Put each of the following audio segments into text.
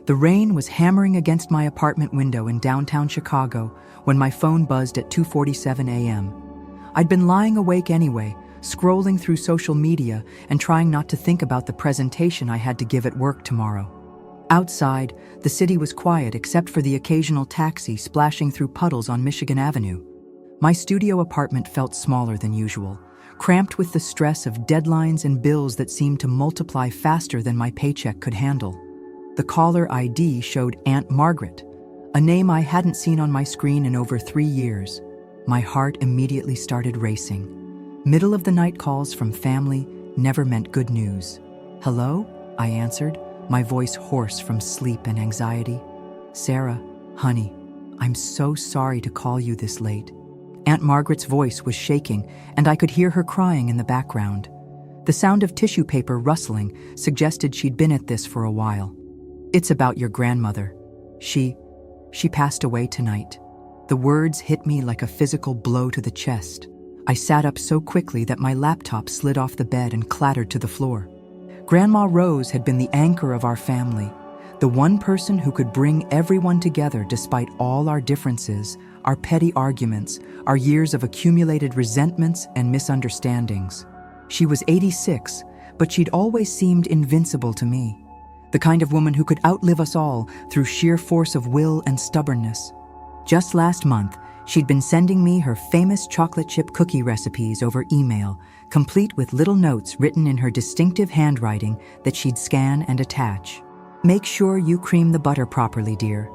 The rain was hammering against my apartment window in downtown Chicago when my phone buzzed at 2:47 a.m. I'd been lying awake anyway, scrolling through social media and trying not to think about the presentation I had to give at work tomorrow. Outside, the city was quiet except for the occasional taxi splashing through puddles on Michigan Avenue. My studio apartment felt smaller than usual, cramped with the stress of deadlines and bills that seemed to multiply faster than my paycheck could handle. The caller ID showed Aunt Margaret, a name I hadn't seen on my screen in over 3 years. My heart immediately started racing. Middle-of-the-night calls from family never meant good news. "Hello?" I answered, my voice hoarse from sleep and anxiety. "Sarah, honey, I'm so sorry to call you this late." Aunt Margaret's voice was shaking, and I could hear her crying in the background. The sound of tissue paper rustling suggested she'd been at this for a while. "It's about your grandmother. She passed away tonight." The words hit me like a physical blow to the chest. I sat up so quickly that my laptop slid off the bed and clattered to the floor. Grandma Rose had been the anchor of our family, the one person who could bring everyone together despite all our differences, our petty arguments, our years of accumulated resentments and misunderstandings. She was 86, but she'd always seemed invincible to me. The kind of woman who could outlive us all through sheer force of will and stubbornness. Just last month, she'd been sending me her famous chocolate chip cookie recipes over email, complete with little notes written in her distinctive handwriting that she'd scan and attach. "Make sure you cream the butter properly, dear.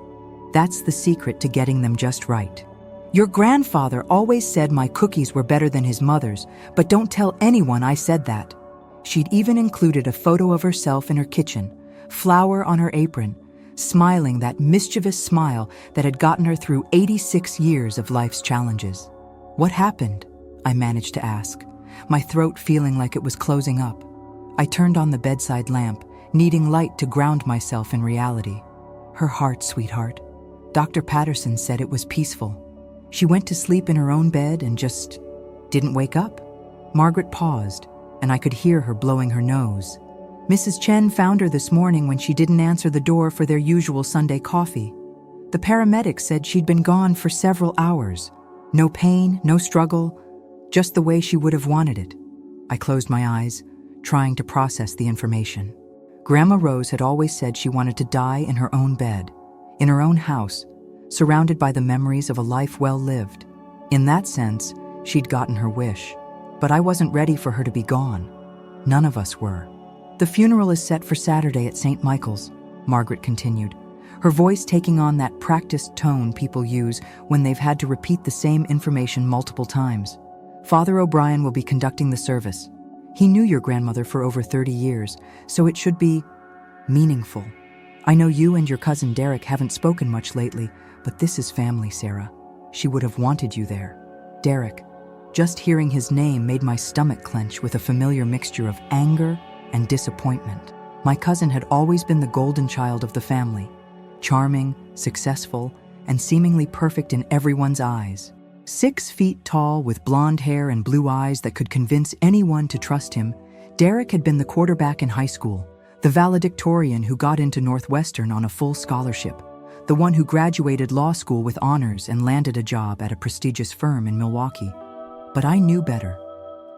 That's the secret to getting them just right. Your grandfather always said my cookies were better than his mother's, but don't tell anyone I said that." She'd even included a photo of herself in her kitchen, flour on her apron, smiling that mischievous smile that had gotten her through 86 years of life's challenges. "What happened?" I managed to ask, my throat feeling like it was closing up. I turned on the bedside lamp, needing light to ground myself in reality. "Her heart, sweetheart. Dr. Patterson said it was peaceful. She went to sleep in her own bed and just didn't wake up." Margaret paused, and I could hear her blowing her nose. "Mrs. Chen found her this morning when she didn't answer the door for their usual Sunday coffee. The paramedics said she'd been gone for several hours. No pain, no struggle, just the way she would have wanted it." I closed my eyes, trying to process the information. Grandma Rose had always said she wanted to die in her own bed, in her own house, surrounded by the memories of a life well lived. In that sense, she'd gotten her wish. But I wasn't ready for her to be gone. None of us were. "The funeral is set for Saturday at St. Michael's," Margaret continued, her voice taking on that practiced tone people use when they've had to repeat the same information multiple times. "Father O'Brien will be conducting the service. He knew your grandmother for over 30 years, so it should be meaningful. I know you and your cousin Derek haven't spoken much lately, but this is family, Sarah. She would have wanted you there." Derek. Just hearing his name made my stomach clench with a familiar mixture of anger and disappointment. My cousin had always been the golden child of the family, charming, successful, and seemingly perfect in everyone's eyes. 6 feet tall with blonde hair and blue eyes that could convince anyone to trust him, Derek had been the quarterback in high school, the valedictorian who got into Northwestern on a full scholarship, the one who graduated law school with honors and landed a job at a prestigious firm in Milwaukee. But I knew better.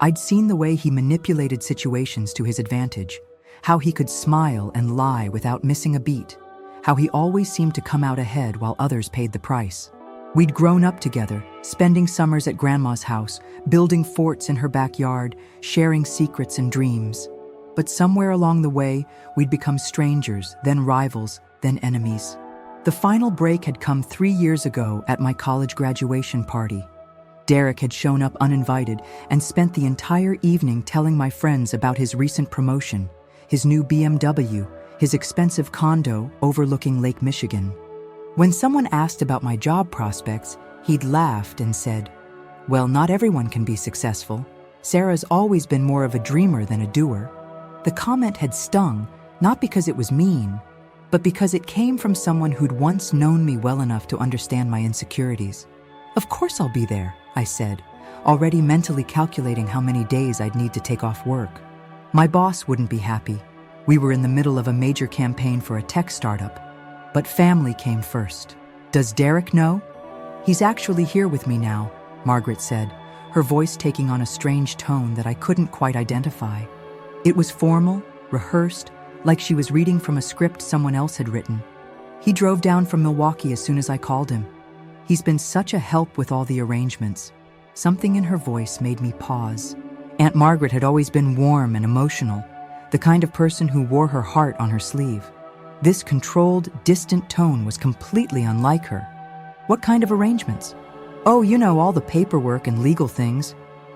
I'd seen the way he manipulated situations to his advantage, how he could smile and lie without missing a beat, how he always seemed to come out ahead while others paid the price. We'd grown up together, spending summers at Grandma's house, building forts in her backyard, sharing secrets and dreams. But somewhere along the way, we'd become strangers, then rivals, then enemies. The final break had come 3 years ago at my college graduation party. Derek had shown up uninvited and spent the entire evening telling my friends about his recent promotion, his new BMW, his expensive condo overlooking Lake Michigan. When someone asked about my job prospects, he'd laughed and said, "Well, not everyone can be successful. Sarah's always been more of a dreamer than a doer." The comment had stung, not because it was mean, but because it came from someone who'd once known me well enough to understand my insecurities. "Of course I'll be there," I said, already mentally calculating how many days I'd need to take off work. My boss wouldn't be happy. We were in the middle of a major campaign for a tech startup, But family came first. Does Derek know? He's actually here with me now, Margaret said, her voice taking on a strange tone that I couldn't quite identify. It was formal, rehearsed, like she was reading from a script someone else had written. He drove down from Milwaukee as soon as I called him. He's been such a help with all the arrangements. Something in her voice made me pause. Aunt Margaret had always been warm and emotional, the kind of person who wore her heart on her sleeve. This controlled, distant tone was completely unlike her. What kind of arrangements? Oh, you know, all the paperwork and legal things.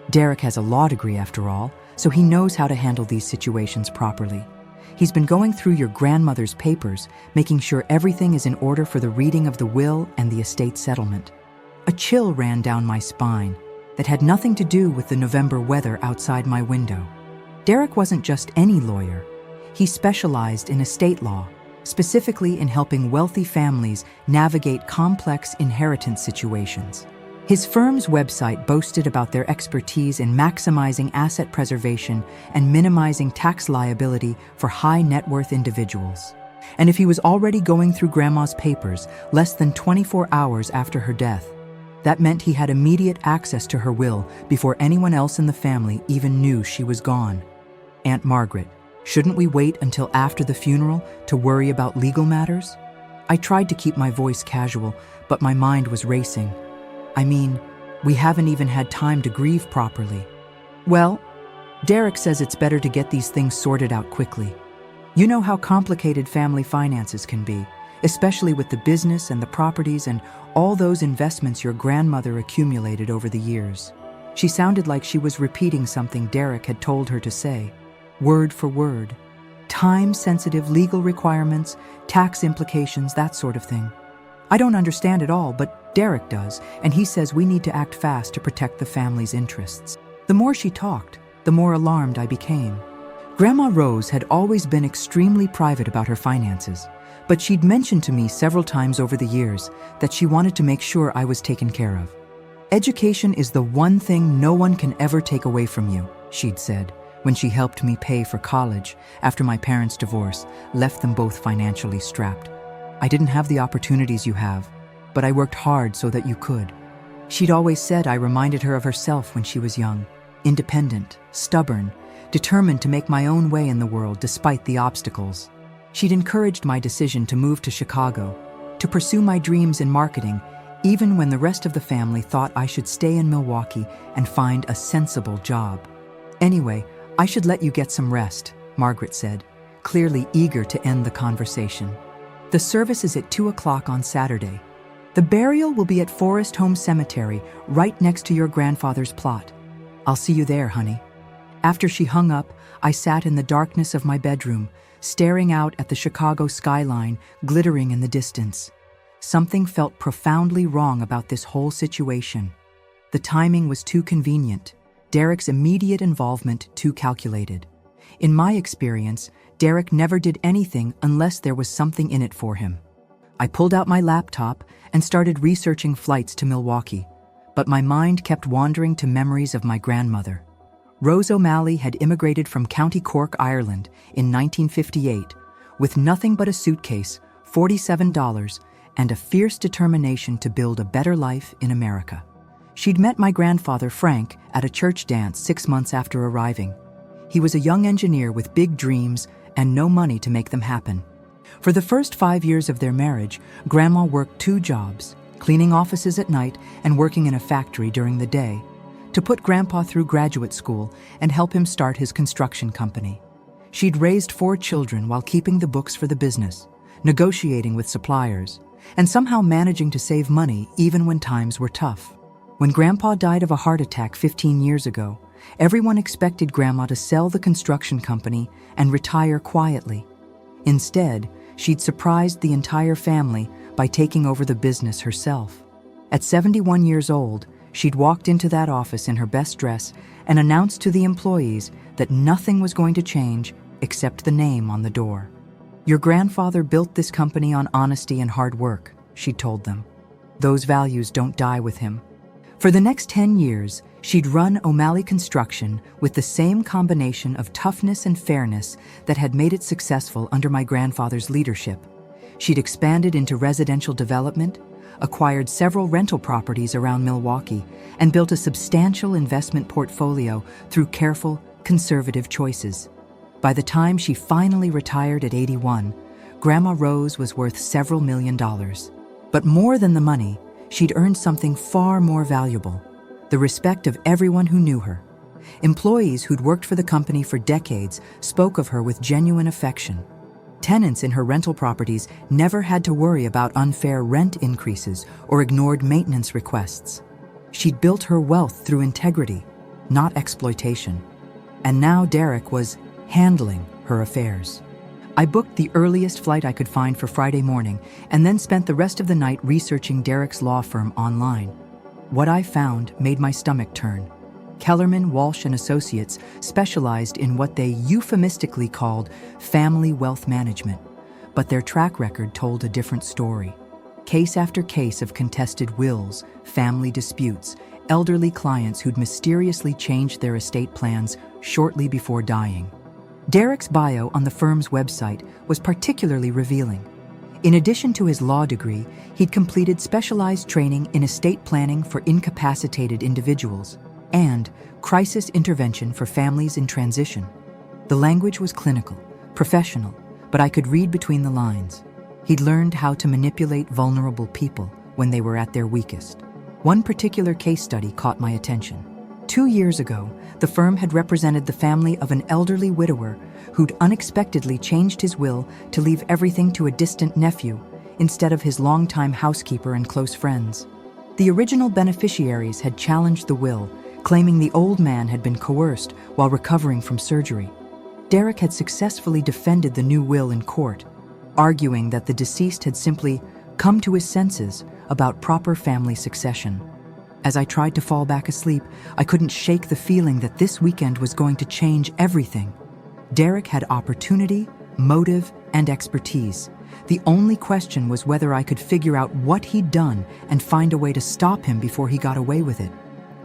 Derek has a law degree after all, so he knows how to handle these situations properly. He's been going through your grandmother's papers, making sure everything is in order for the reading of the will and the estate settlement. A chill ran down my spine that had nothing to do with the November weather outside my window. Derek wasn't just any lawyer. He specialized in estate law, specifically in helping wealthy families navigate complex inheritance situations. His firm's website boasted about their expertise in maximizing asset preservation and minimizing tax liability for high net worth individuals. And if he was already going through Grandma's papers less than 24 hours after her death, that meant he had immediate access to her will before anyone else in the family even knew she was gone. Aunt Margaret, shouldn't we wait until after the funeral to worry about legal matters? I tried to keep my voice casual, but my mind was racing. I mean, we haven't even had time to grieve properly. Well, Derek says it's better to get these things sorted out quickly. You know how complicated family finances can be, especially with the business and the properties and all those investments your grandmother accumulated over the years. She sounded like she was repeating something Derek had told her to say, word for word. Time-sensitive legal requirements, tax implications, that sort of thing. I don't understand it all, but Derek does, and he says we need to act fast to protect the family's interests. The more she talked, the more alarmed I became. Grandma Rose had always been extremely private about her finances, but she'd mentioned to me several times over the years that she wanted to make sure I was taken care of. Education is the one thing no one can ever take away from you, she'd said, when she helped me pay for college after my parents' divorce left them both financially strapped. I didn't have the opportunities you have, but I worked hard so that you could. She'd always said I reminded her of herself when she was young, independent, stubborn, determined to make my own way in the world despite the obstacles. She'd encouraged my decision to move to Chicago, to pursue my dreams in marketing, even when the rest of the family thought I should stay in Milwaukee and find a sensible job. Anyway, I should let you get some rest, Margaret said, clearly eager to end the conversation. The service is at 2 o'clock on Saturday. The burial will be at Forest Home Cemetery, right next to your grandfather's plot. I'll see you there, honey. After she hung up, I sat in the darkness of my bedroom, staring out at the Chicago skyline glittering in the distance. Something felt profoundly wrong about this whole situation. The timing was too convenient, Derek's immediate involvement too calculated. In my experience, Derek never did anything unless there was something in it for him. I pulled out my laptop and started researching flights to Milwaukee, but my mind kept wandering to memories of my grandmother. Rose O'Malley had immigrated from County Cork, Ireland in 1958 with nothing but a suitcase, $47, and a fierce determination to build a better life in America. She'd met my grandfather, Frank, at a church dance 6 months after arriving. He was a young engineer with big dreams and no money to make them happen. For the first 5 years of their marriage, Grandma worked 2 jobs, cleaning offices at night and working in a factory during the day, to put Grandpa through graduate school and help him start his construction company. She'd raised 4 children while keeping the books for the business, negotiating with suppliers, and somehow managing to save money even when times were tough. When Grandpa died of a heart attack 15 years ago, everyone expected Grandma to sell the construction company and retire quietly. Instead, she'd surprised the entire family by taking over the business herself. At 71 years old, she'd walked into that office in her best dress and announced to the employees that nothing was going to change except the name on the door. "Your grandfather built this company on honesty and hard work," she told them. "Those values don't die with him." For the next 10 years, she'd run O'Malley Construction with the same combination of toughness and fairness that had made it successful under my grandfather's leadership. She'd expanded into residential development, acquired several rental properties around Milwaukee, and built a substantial investment portfolio through careful, conservative choices. By the time she finally retired at 81, Grandma Rose was worth several $1,000,000. But more than the money, she'd earned something far more valuable: the respect of everyone who knew her. Employees who'd worked for the company for decades spoke of her with genuine affection. Tenants in her rental properties never had to worry about unfair rent increases or ignored maintenance requests. She'd built her wealth through integrity, not exploitation. And now Derek was handling her affairs. I booked the earliest flight I could find for Friday morning and then spent the rest of the night researching Derek's law firm online. What I found made my stomach turn. Kellerman, Walsh & Associates specialized in what they euphemistically called family wealth management, but their track record told a different story. Case after case of contested wills, family disputes, elderly clients who'd mysteriously changed their estate plans shortly before dying. Derek's bio on the firm's website was particularly revealing. In addition to his law degree, he'd completed specialized training in estate planning for incapacitated individuals and crisis intervention for families in transition. The language was clinical, professional, but I could read between the lines. He'd learned how to manipulate vulnerable people when they were at their weakest. One particular case study caught my attention. 2 years ago, the firm had represented the family of an elderly widower who'd unexpectedly changed his will to leave everything to a distant nephew instead of his longtime housekeeper and close friends. The original beneficiaries had challenged the will, claiming the old man had been coerced while recovering from surgery. Derek had successfully defended the new will in court, arguing that the deceased had simply come to his senses about proper family succession. As I tried to fall back asleep, I couldn't shake the feeling that this weekend was going to change everything. Derek had opportunity, motive, and expertise. The only question was whether I could figure out what he'd done and find a way to stop him before he got away with it.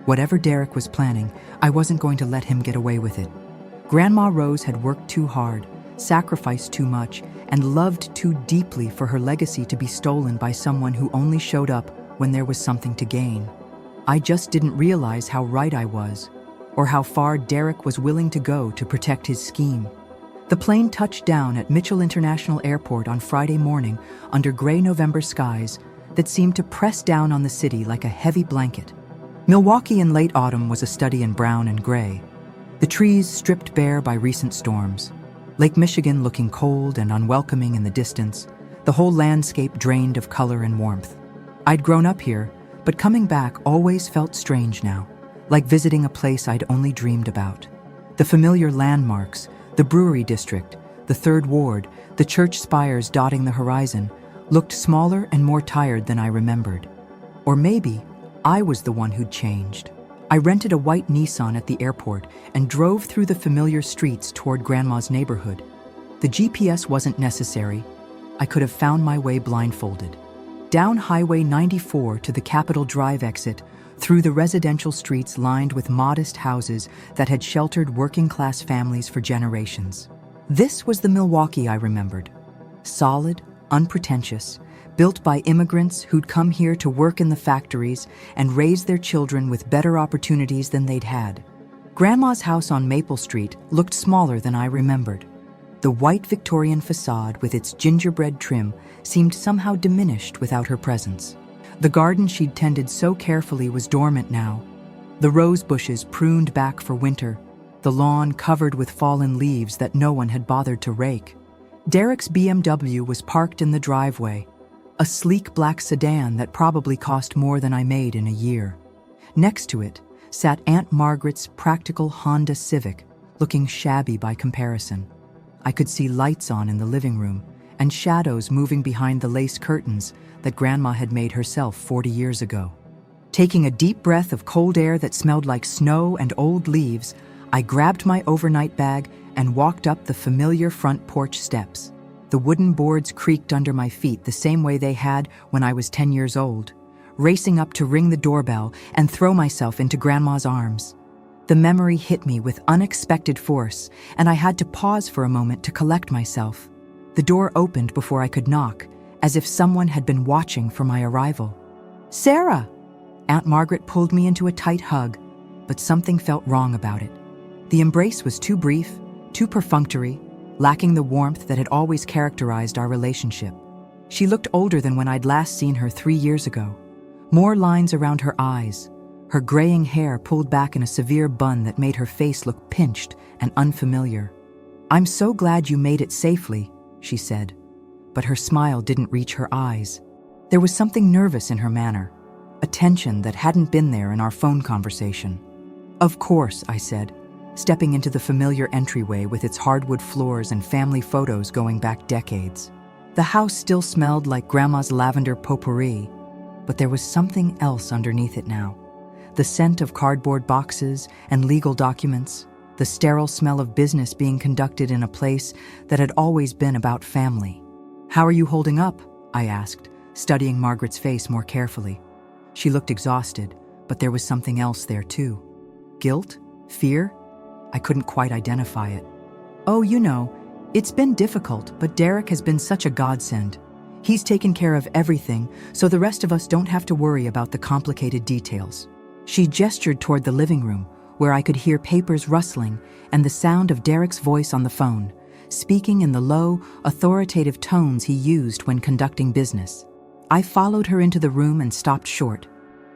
Whatever Derek was planning, I wasn't going to let him get away with it. Grandma Rose had worked too hard, sacrificed too much, and loved too deeply for her legacy to be stolen by someone who only showed up when there was something to gain. I just didn't realize how right I was, or how far Derek was willing to go to protect his scheme. The plane touched down at Mitchell International Airport on Friday morning under gray November skies that seemed to press down on the city like a heavy blanket. Milwaukee in late autumn was a study in brown and gray, the trees stripped bare by recent storms, Lake Michigan looking cold and unwelcoming in the distance, the whole landscape drained of color and warmth. I'd grown up here, but coming back always felt strange now, like visiting a place I'd only dreamed about. The familiar landmarks, the brewery district, the Third Ward, the church spires dotting the horizon, looked smaller and more tired than I remembered. Or maybe I was the one who'd changed. I rented a white Nissan at the airport and drove through the familiar streets toward Grandma's neighborhood. The GPS wasn't necessary. I could have found my way blindfolded. Down Highway 94 to the Capitol Drive exit, through the residential streets lined with modest houses that had sheltered working-class families for generations. This was the Milwaukee I remembered. Solid, unpretentious, built by immigrants who'd come here to work in the factories and raise their children with better opportunities than they'd had. Grandma's house on Maple Street looked smaller than I remembered. The white Victorian facade with its gingerbread trim seemed somehow diminished without her presence. The garden she'd tended so carefully was dormant now. The rose bushes pruned back for winter, the lawn covered with fallen leaves that no one had bothered to rake. Derek's BMW was parked in the driveway, a sleek black sedan that probably cost more than I made in a year. Next to it sat Aunt Margaret's practical Honda Civic, looking shabby by comparison. I could see lights on in the living room and shadows moving behind the lace curtains that Grandma had made herself 40 years ago. Taking a deep breath of cold air that smelled like snow and old leaves, I grabbed my overnight bag and walked up the familiar front porch steps. The wooden boards creaked under my feet the same way they had when I was 10 years old, racing up to ring the doorbell and throw myself into Grandma's arms. The memory hit me with unexpected force, and I had to pause for a moment to collect myself. The door opened before I could knock, as if someone had been watching for my arrival. "Sarah!" Aunt Margaret pulled me into a tight hug, but something felt wrong about it. The embrace was too brief, too perfunctory, lacking the warmth that had always characterized our relationship. She looked older than when I'd last seen her 3 years ago. More lines around her eyes, her graying hair pulled back in a severe bun that made her face look pinched and unfamiliar. "I'm so glad you made it safely," she said, but her smile didn't reach her eyes. There was something nervous in her manner, a tension that hadn't been there in our phone conversation. "Of course," I said, stepping into the familiar entryway with its hardwood floors and family photos going back decades. The house still smelled like Grandma's lavender potpourri, but there was something else underneath it now. The scent of cardboard boxes and legal documents, the sterile smell of business being conducted in a place that had always been about family. "How are you holding up?" I asked, studying Margaret's face more carefully. She looked exhausted, but there was something else there too. Guilt? Fear? I couldn't quite identify it. "Oh, it's been difficult, but Derek has been such a godsend. He's taken care of everything, so the rest of us don't have to worry about the complicated details." She gestured toward the living room, where I could hear papers rustling and the sound of Derek's voice on the phone, speaking in the low, authoritative tones he used when conducting business. I followed her into the room and stopped short.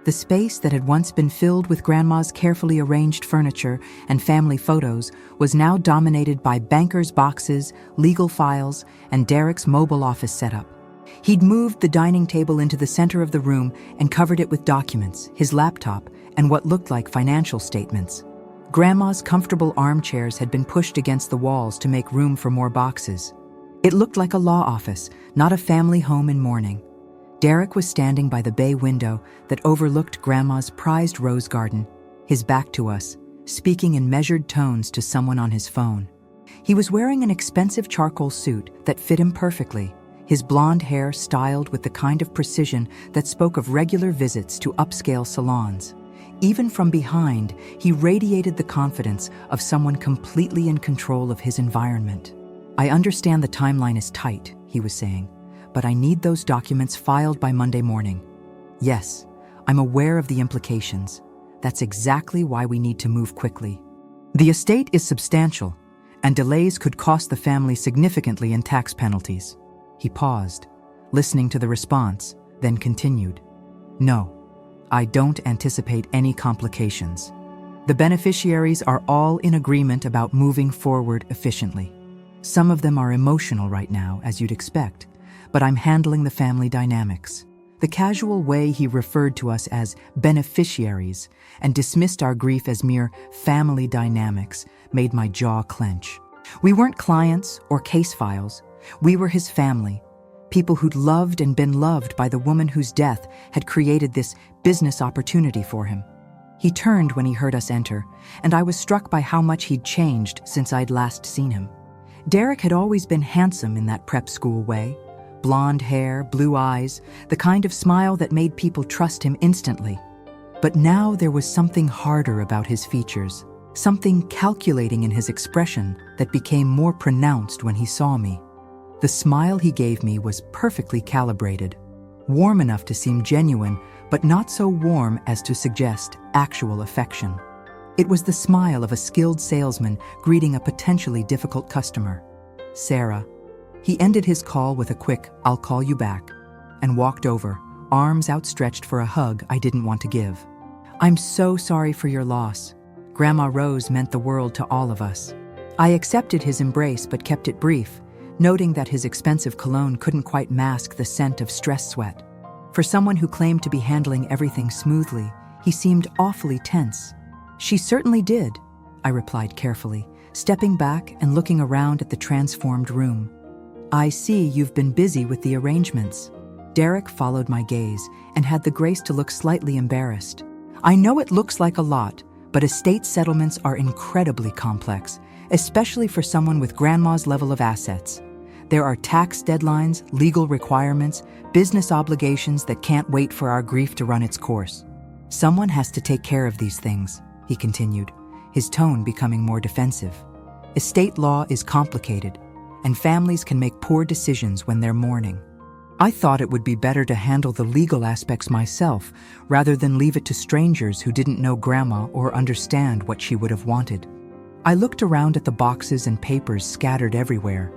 The space that had once been filled with Grandma's carefully arranged furniture and family photos was now dominated by bankers' boxes, legal files, and Derek's mobile office setup. He'd moved the dining table into the center of the room and covered it with documents, his laptop, and what looked like financial statements. Grandma's comfortable armchairs had been pushed against the walls to make room for more boxes. It looked like a law office, not a family home in mourning. Derek was standing by the bay window that overlooked Grandma's prized rose garden, his back to us, speaking in measured tones to someone on his phone. He was wearing an expensive charcoal suit that fit him perfectly, his blonde hair styled with the kind of precision that spoke of regular visits to upscale salons. Even from behind, he radiated the confidence of someone completely in control of his environment. "I understand the timeline is tight," he was saying, "but I need those documents filed by Monday morning." "Yes, I'm aware of the implications. That's exactly why we need to move quickly. The estate is substantial, and delays could cost the family significantly in tax penalties." He paused, listening to the response, then continued. "No, I don't anticipate any complications. The beneficiaries are all in agreement about moving forward efficiently. Some of them are emotional right now, as you'd expect, but I'm handling the family dynamics." The casual way he referred to us as beneficiaries and dismissed our grief as mere family dynamics made my jaw clench. We weren't clients or case files. We were his family, people who'd loved and been loved by the woman whose death had created this business opportunity for him. He turned when he heard us enter, and I was struck by how much he'd changed since I'd last seen him. Derek had always been handsome in that prep school way. Blonde hair, blue eyes, the kind of smile that made people trust him instantly. But now there was something harder about his features, something calculating in his expression that became more pronounced when he saw me. The smile he gave me was perfectly calibrated, warm enough to seem genuine, but not so warm as to suggest actual affection. It was the smile of a skilled salesman greeting a potentially difficult customer. "Sarah." He ended his call with a quick, "I'll call you back," and walked over, arms outstretched for a hug I didn't want to give. "I'm so sorry for your loss." Grandma Rose meant the world to all of us. I accepted his embrace but kept it brief, noting that his expensive cologne couldn't quite mask the scent of stress sweat. For someone who claimed to be handling everything smoothly, he seemed awfully tense. "She certainly did," I replied carefully, stepping back and looking around at the transformed room. "I see you've been busy with the arrangements." Derek followed my gaze and had the grace to look slightly embarrassed. "I know it looks like a lot, but estate settlements are incredibly complex, especially for someone with Grandma's level of assets. There are tax deadlines, legal requirements, business obligations that can't wait for our grief to run its course. Someone has to take care of these things," he continued, his tone becoming more defensive. "Estate law is complicated, and families can make poor decisions when they're mourning." I thought it would be better to handle the legal aspects myself rather than leave it to strangers who didn't know Grandma or understand what she would have wanted. I looked around at the boxes and papers scattered everywhere.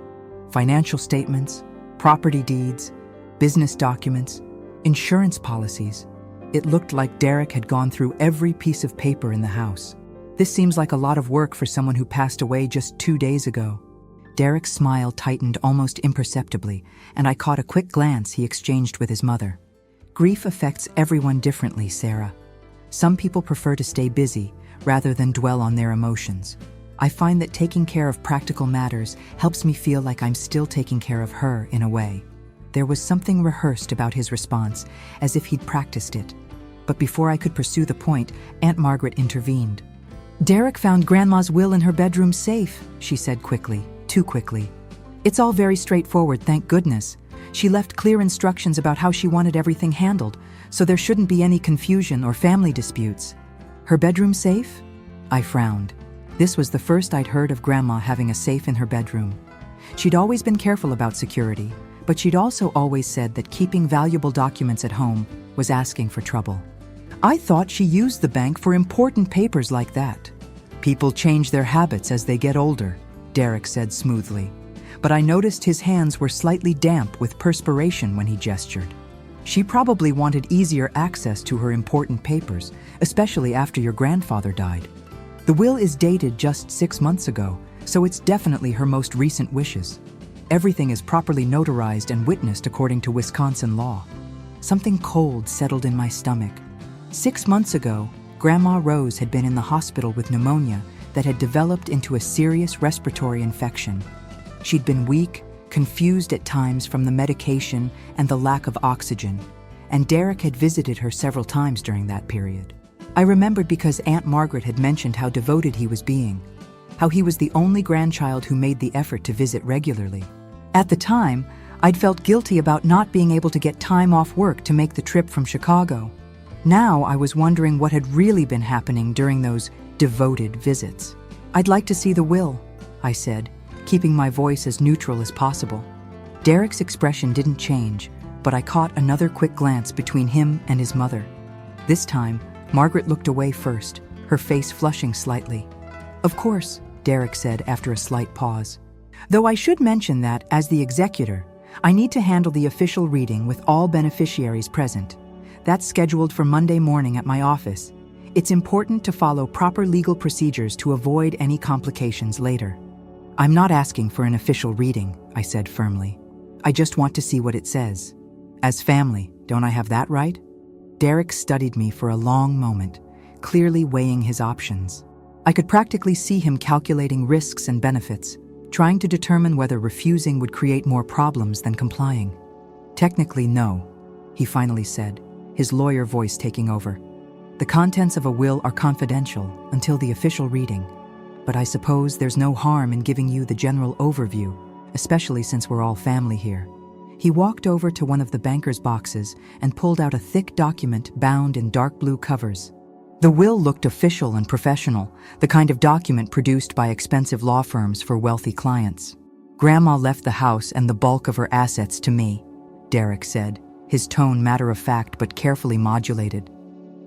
Financial statements, property deeds, business documents, insurance policies. It looked like Derek had gone through every piece of paper in the house. This seems like a lot of work for someone who passed away just 2 days ago. Derek's smile tightened almost imperceptibly, and I caught a quick glance he exchanged with his mother. Grief affects everyone differently, Sarah. Some people prefer to stay busy rather than dwell on their emotions. I find that taking care of practical matters helps me feel like I'm still taking care of her in a way. There was something rehearsed about his response, as if he'd practiced it. But before I could pursue the point, Aunt Margaret intervened. "Derek found Grandma's will in her bedroom safe," she said quickly, too quickly. "It's all very straightforward, thank goodness. She left clear instructions about how she wanted everything handled, so there shouldn't be any confusion or family disputes." "Her bedroom safe?" I frowned. This was the first I'd heard of Grandma having a safe in her bedroom. She'd always been careful about security, but she'd also always said that keeping valuable documents at home was asking for trouble. "I thought she used the bank for important papers like that." "People change their habits as they get older," Derek said smoothly. But I noticed his hands were slightly damp with perspiration when he gestured. "She probably wanted easier access to her important papers, especially after your grandfather died. The will is dated just 6 months ago, so it's definitely her most recent wishes. Everything is properly notarized and witnessed according to Wisconsin law." Something cold settled in my stomach. 6 months ago, Grandma Rose had been in the hospital with pneumonia that had developed into a serious respiratory infection. She'd been weak, confused at times from the medication and the lack of oxygen, and Derek had visited her several times during that period. I remembered because Aunt Margaret had mentioned how devoted he was being, how he was the only grandchild who made the effort to visit regularly. At the time, I'd felt guilty about not being able to get time off work to make the trip from Chicago. Now I was wondering what had really been happening during those devoted visits. "I'd like to see the will," I said, keeping my voice as neutral as possible. Derek's expression didn't change, but I caught another quick glance between him and his mother. This time, Margaret looked away first, her face flushing slightly. "Of course," Derek said after a slight pause. "Though I should mention that, as the executor, I need to handle the official reading with all beneficiaries present. That's scheduled for Monday morning at my office. It's important to follow proper legal procedures to avoid any complications later." "I'm not asking for an official reading," I said firmly. "I just want to see what it says. As family, don't I have that right?" Derek studied me for a long moment, clearly weighing his options. I could practically see him calculating risks and benefits, trying to determine whether refusing would create more problems than complying. "Technically, no," he finally said, his lawyer voice taking over. "The contents of a will are confidential until the official reading, but I suppose there's no harm in giving you the general overview, especially since we're all family here." He walked over to one of the banker's boxes and pulled out a thick document bound in dark blue covers. The will looked official and professional, the kind of document produced by expensive law firms for wealthy clients. "Grandma left the house and the bulk of her assets to me," Derek said, his tone matter-of-fact but carefully modulated.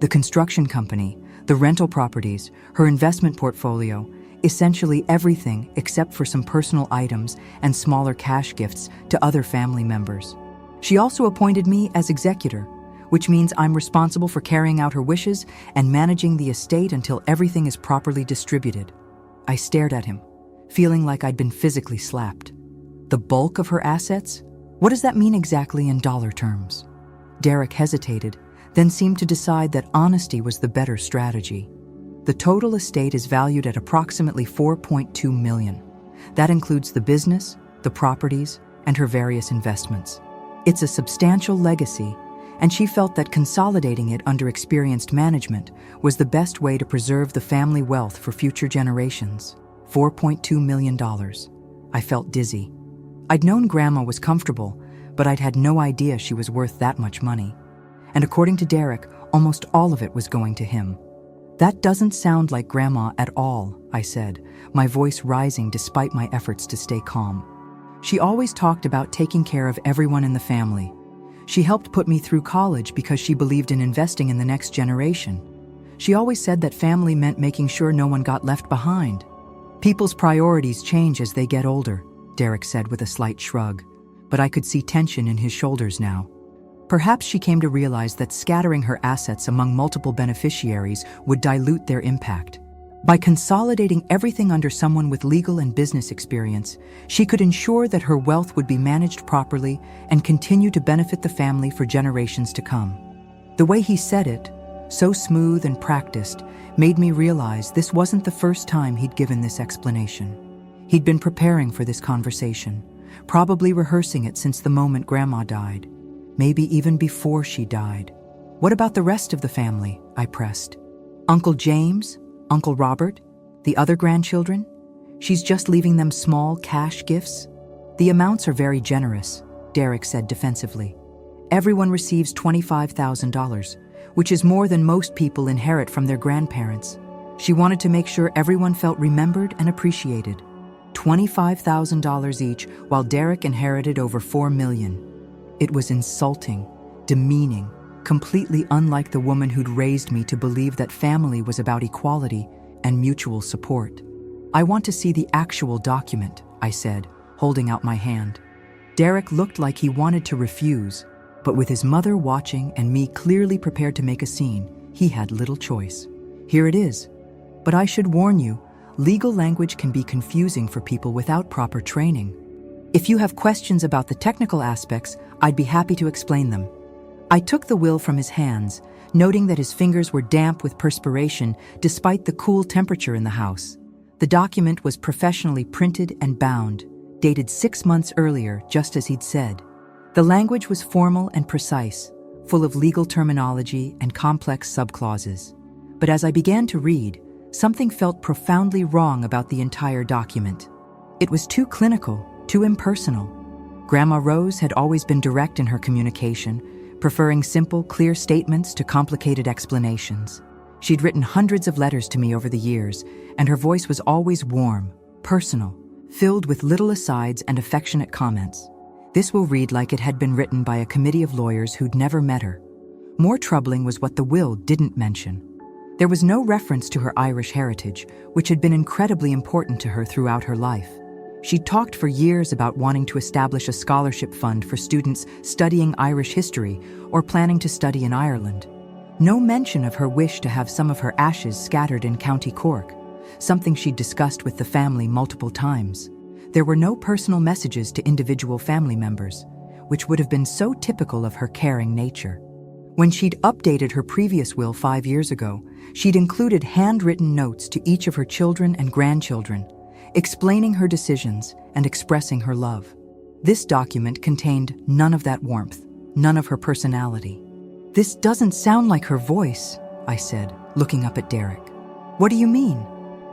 "The construction company, the rental properties, her investment portfolio, essentially everything except for some personal items and smaller cash gifts to other family members. She also appointed me as executor, which means I'm responsible for carrying out her wishes and managing the estate until everything is properly distributed." I stared at him, feeling like I'd been physically slapped. "The bulk of her assets? What does that mean exactly in dollar terms?" Derek hesitated, then seemed to decide that honesty was the better strategy. "The total estate is valued at approximately $4.2 million. That includes the business, the properties, and her various investments. It's a substantial legacy, and she felt that consolidating it under experienced management was the best way to preserve the family wealth for future generations. $4.2 million. I felt dizzy. I'd known Grandma was comfortable, but I'd had no idea she was worth that much money. And according to Derek, almost all of it was going to him. "That doesn't sound like Grandma at all," I said, my voice rising despite my efforts to stay calm. "She always talked about taking care of everyone in the family, She helped put me through college because she believed in investing in the next generation. She always said that family meant making sure no one got left behind. People's priorities change as they get older, Derek said with a slight shrug, but I could see tension in his shoulders now. Perhaps she came to realize that scattering her assets among multiple beneficiaries would dilute their impact. By consolidating everything under someone with legal and business experience, she could ensure that her wealth would be managed properly and continue to benefit the family for generations to come. The way he said it, so smooth and practiced, made me realize this wasn't the first time he'd given this explanation. He'd been preparing for this conversation, probably rehearsing it since the moment Grandma died, maybe even before she died. What about the rest of the family? I pressed. Uncle James? Uncle Robert? The other grandchildren? She's just leaving them small cash gifts? The amounts are very generous, Derek said defensively. Everyone receives $25,000, which is more than most people inherit from their grandparents. She wanted to make sure everyone felt remembered and appreciated. $25,000 each, while Derek inherited over $4 million. It was insulting, demeaning, completely unlike the woman who'd raised me to believe that family was about equality and mutual support. I want to see the actual document, I said, holding out my hand. Derek looked like he wanted to refuse, but with his mother watching and me clearly prepared to make a scene, he had little choice. Here it is. But I should warn you, legal language can be confusing for people without proper training. If you have questions about the technical aspects, I'd be happy to explain them. I took the will from his hands, noting that his fingers were damp with perspiration despite the cool temperature in the house. The document was professionally printed and bound, dated 6 months earlier, just as he'd said. The language was formal and precise, full of legal terminology and complex subclauses. But as I began to read, something felt profoundly wrong about the entire document. It was too clinical, too impersonal. Grandma Rose had always been direct in her communication, preferring simple, clear statements to complicated explanations. She'd written hundreds of letters to me over the years, and her voice was always warm, personal, filled with little asides and affectionate comments. This will read like it had been written by a committee of lawyers who'd never met her. More troubling was what the will didn't mention. There was no reference to her Irish heritage, which had been incredibly important to her throughout her life. She'd talked for years about wanting to establish a scholarship fund for students studying Irish history or planning to study in Ireland. No mention of her wish to have some of her ashes scattered in County Cork, something she'd discussed with the family multiple times. There were no personal messages to individual family members, which would have been so typical of her caring nature. When she'd updated her previous will 5 years ago, she'd included handwritten notes to each of her children and grandchildren, explaining her decisions and expressing her love. This document contained none of that warmth, none of her personality. "This doesn't sound like her voice," I said, looking up at Derek. "What do you mean?"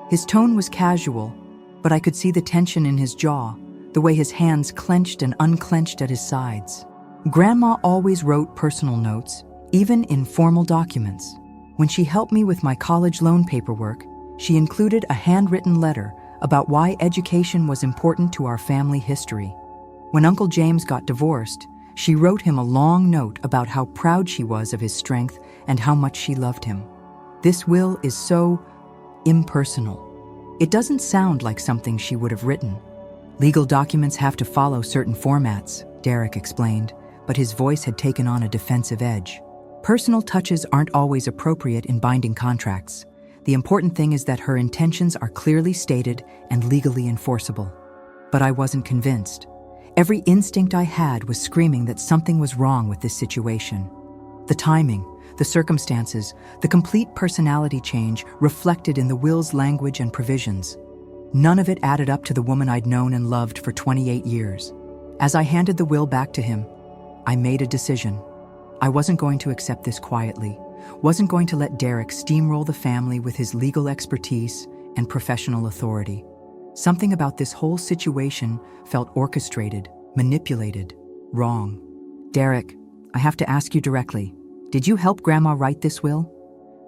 His tone was casual, but I could see the tension in his jaw, the way his hands clenched and unclenched at his sides. Grandma always wrote personal notes, even in formal documents. When she helped me with my college loan paperwork, she included a handwritten letter about why education was important to our family history. When Uncle James got divorced, she wrote him a long note about how proud she was of his strength and how much she loved him. This will is so impersonal. It doesn't sound like something she would have written. Legal documents have to follow certain formats, Derek explained, but his voice had taken on a defensive edge. Personal touches aren't always appropriate in binding contracts. The important thing is that her intentions are clearly stated and legally enforceable. But I wasn't convinced. Every instinct I had was screaming that something was wrong with this situation. The timing, the circumstances, the complete personality change reflected in the will's language and provisions. None of it added up to the woman I'd known and loved for 28 years. As I handed the will back to him, I made a decision. I wasn't going to accept this quietly, wasn't going to let Derek steamroll the family with his legal expertise and professional authority. Something about this whole situation felt orchestrated, manipulated, wrong. "Derek, I have to ask you directly. Did you help Grandma write this will?"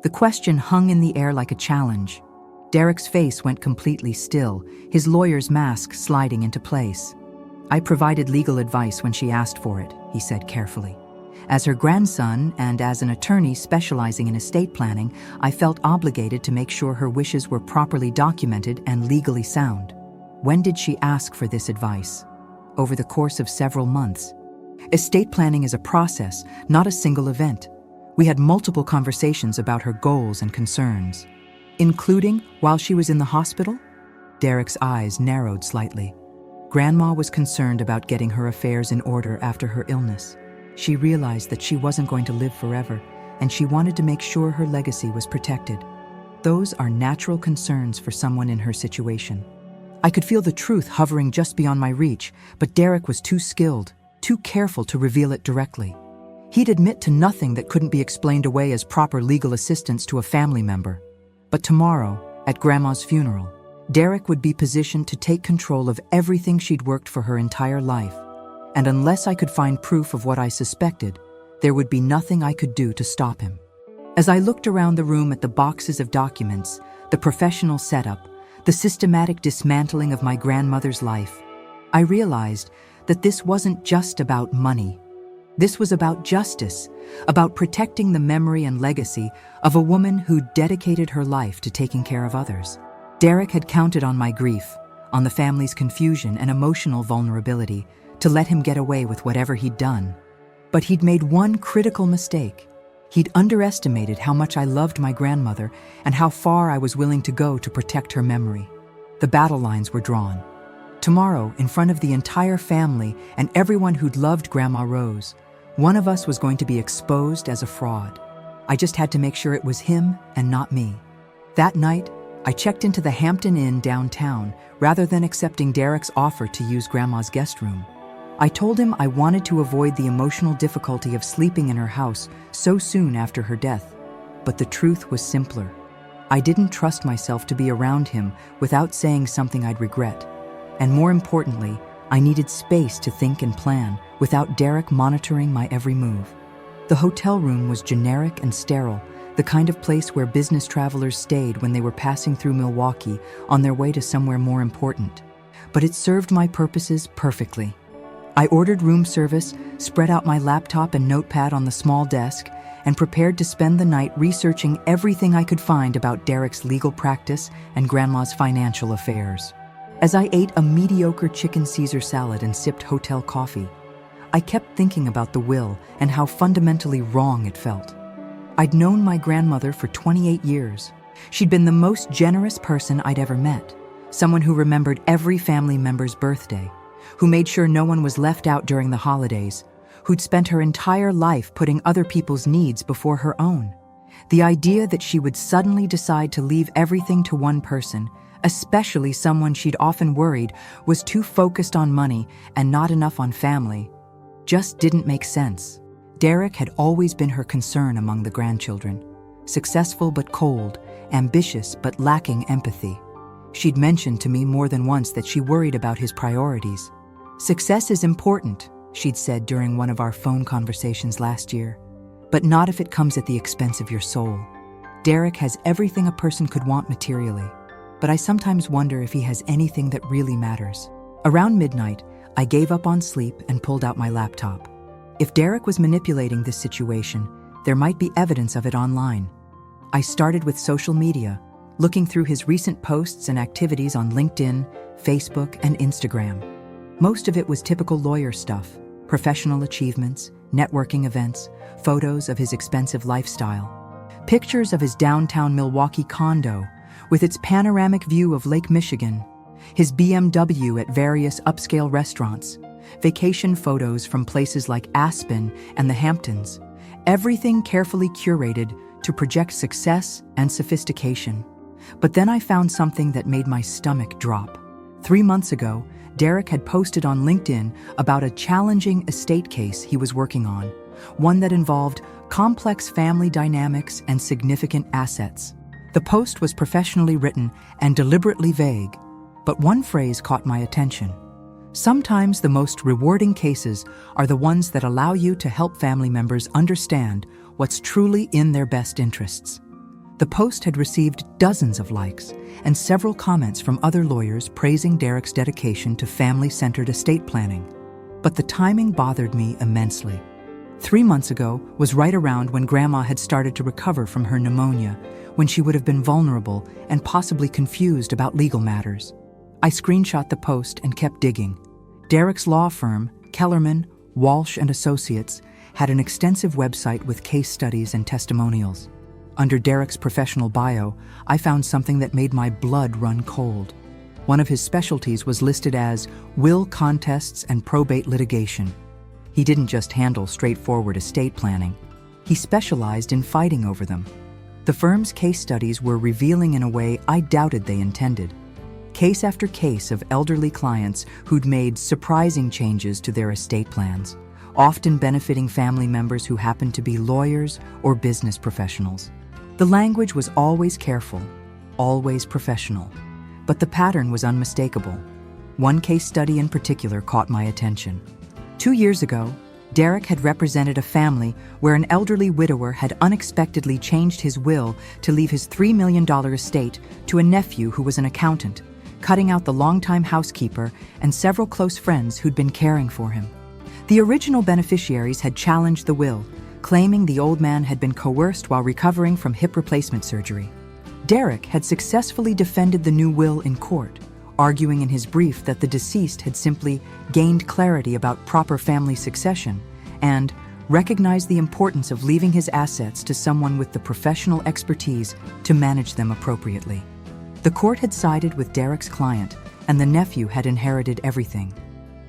The question hung in the air like a challenge. Derek's face went completely still, his lawyer's mask sliding into place. "I provided legal advice when she asked for it," he said carefully. As her grandson and as an attorney specializing in estate planning, I felt obligated to make sure her wishes were properly documented and legally sound. When did she ask for this advice? Over the course of several months. Estate planning is a process, not a single event. We had multiple conversations about her goals and concerns. Including while she was in the hospital? Derek's eyes narrowed slightly. Grandma was concerned about getting her affairs in order after her illness. She realized that she wasn't going to live forever, and she wanted to make sure her legacy was protected. Those are natural concerns for someone in her situation. I could feel the truth hovering just beyond my reach, but Derek was too skilled, too careful to reveal it directly. He'd admit to nothing that couldn't be explained away as proper legal assistance to a family member. But tomorrow, at Grandma's funeral, Derek would be positioned to take control of everything she'd worked for her entire life. And unless I could find proof of what I suspected, there would be nothing I could do to stop him. As I looked around the room at the boxes of documents, the professional setup, the systematic dismantling of my grandmother's life, I realized that this wasn't just about money. This was about justice, about protecting the memory and legacy of a woman who dedicated her life to taking care of others. Derek had counted on my grief, on the family's confusion and emotional vulnerability, to let him get away with whatever he'd done. But he'd made one critical mistake. He'd underestimated how much I loved my grandmother and how far I was willing to go to protect her memory. The battle lines were drawn. Tomorrow, in front of the entire family and everyone who'd loved Grandma Rose, one of us was going to be exposed as a fraud. I just had to make sure it was him and not me. That night, I checked into the Hampton Inn downtown rather than accepting Derek's offer to use Grandma's guest room. I told him I wanted to avoid the emotional difficulty of sleeping in her house so soon after her death. But the truth was simpler. I didn't trust myself to be around him without saying something I'd regret. And more importantly, I needed space to think and plan without Derek monitoring my every move. The hotel room was generic and sterile, the kind of place where business travelers stayed when they were passing through Milwaukee on their way to somewhere more important. But it served my purposes perfectly. I ordered room service, spread out my laptop and notepad on the small desk, and prepared to spend the night researching everything I could find about Derek's legal practice and Grandma's financial affairs. As I ate a mediocre chicken Caesar salad and sipped hotel coffee, I kept thinking about the will and how fundamentally wrong it felt. I'd known my grandmother for 28 years. She'd been the most generous person I'd ever met, someone who remembered every family member's birthday, who made sure no one was left out during the holidays, who'd spent her entire life putting other people's needs before her own. The idea that she would suddenly decide to leave everything to one person, especially someone she'd often worried was too focused on money and not enough on family, just didn't make sense. Derek had always been her concern among the grandchildren. Successful but cold, ambitious but lacking empathy. She'd mentioned to me more than once that she worried about his priorities. "Success is important," she'd said during one of our phone conversations last year, "but not if it comes at the expense of your soul." Derek has everything a person could want materially, but I sometimes wonder if he has anything that really matters. Around midnight, I gave up on sleep and pulled out my laptop. If Derek was manipulating this situation, there might be evidence of it online. I started with social media, looking through his recent posts and activities on LinkedIn, Facebook, and Instagram. Most of it was typical lawyer stuff, professional achievements, networking events, photos of his expensive lifestyle. Pictures of his downtown Milwaukee condo, with its panoramic view of Lake Michigan, his BMW at various upscale restaurants, vacation photos from places like Aspen and the Hamptons, everything carefully curated to project success and sophistication. But then I found something that made my stomach drop. 3 months ago, Derek had posted on LinkedIn about a challenging estate case he was working on, one that involved complex family dynamics and significant assets. The post was professionally written and deliberately vague, but one phrase caught my attention. Sometimes the most rewarding cases are the ones that allow you to help family members understand what's truly in their best interests. The post had received dozens of likes and several comments from other lawyers praising Derek's dedication to family-centered estate planning. But the timing bothered me immensely. 3 months ago was right around when Grandma had started to recover from her pneumonia, when she would have been vulnerable and possibly confused about legal matters. I screenshot the post and kept digging. Derek's law firm, Kellerman, Walsh and Associates, had an extensive website with case studies and testimonials. Under Derek's professional bio, I found something that made my blood run cold. One of his specialties was listed as will contests and probate litigation. He didn't just handle straightforward estate planning. He specialized in fighting over them. The firm's case studies were revealing in a way I doubted they intended. Case after case of elderly clients who'd made surprising changes to their estate plans, often benefiting family members who happened to be lawyers or business professionals. The language was always careful, always professional, but the pattern was unmistakable. One case study in particular caught my attention. 2 years ago, Derek had represented a family where an elderly widower had unexpectedly changed his will to leave his $3 million estate to a nephew who was an accountant, cutting out the longtime housekeeper and several close friends who'd been caring for him. The original beneficiaries had challenged the will, claiming the old man had been coerced while recovering from hip replacement surgery. Derek had successfully defended the new will in court, arguing in his brief that the deceased had simply gained clarity about proper family succession and recognized the importance of leaving his assets to someone with the professional expertise to manage them appropriately. The court had sided with Derek's client, and the nephew had inherited everything.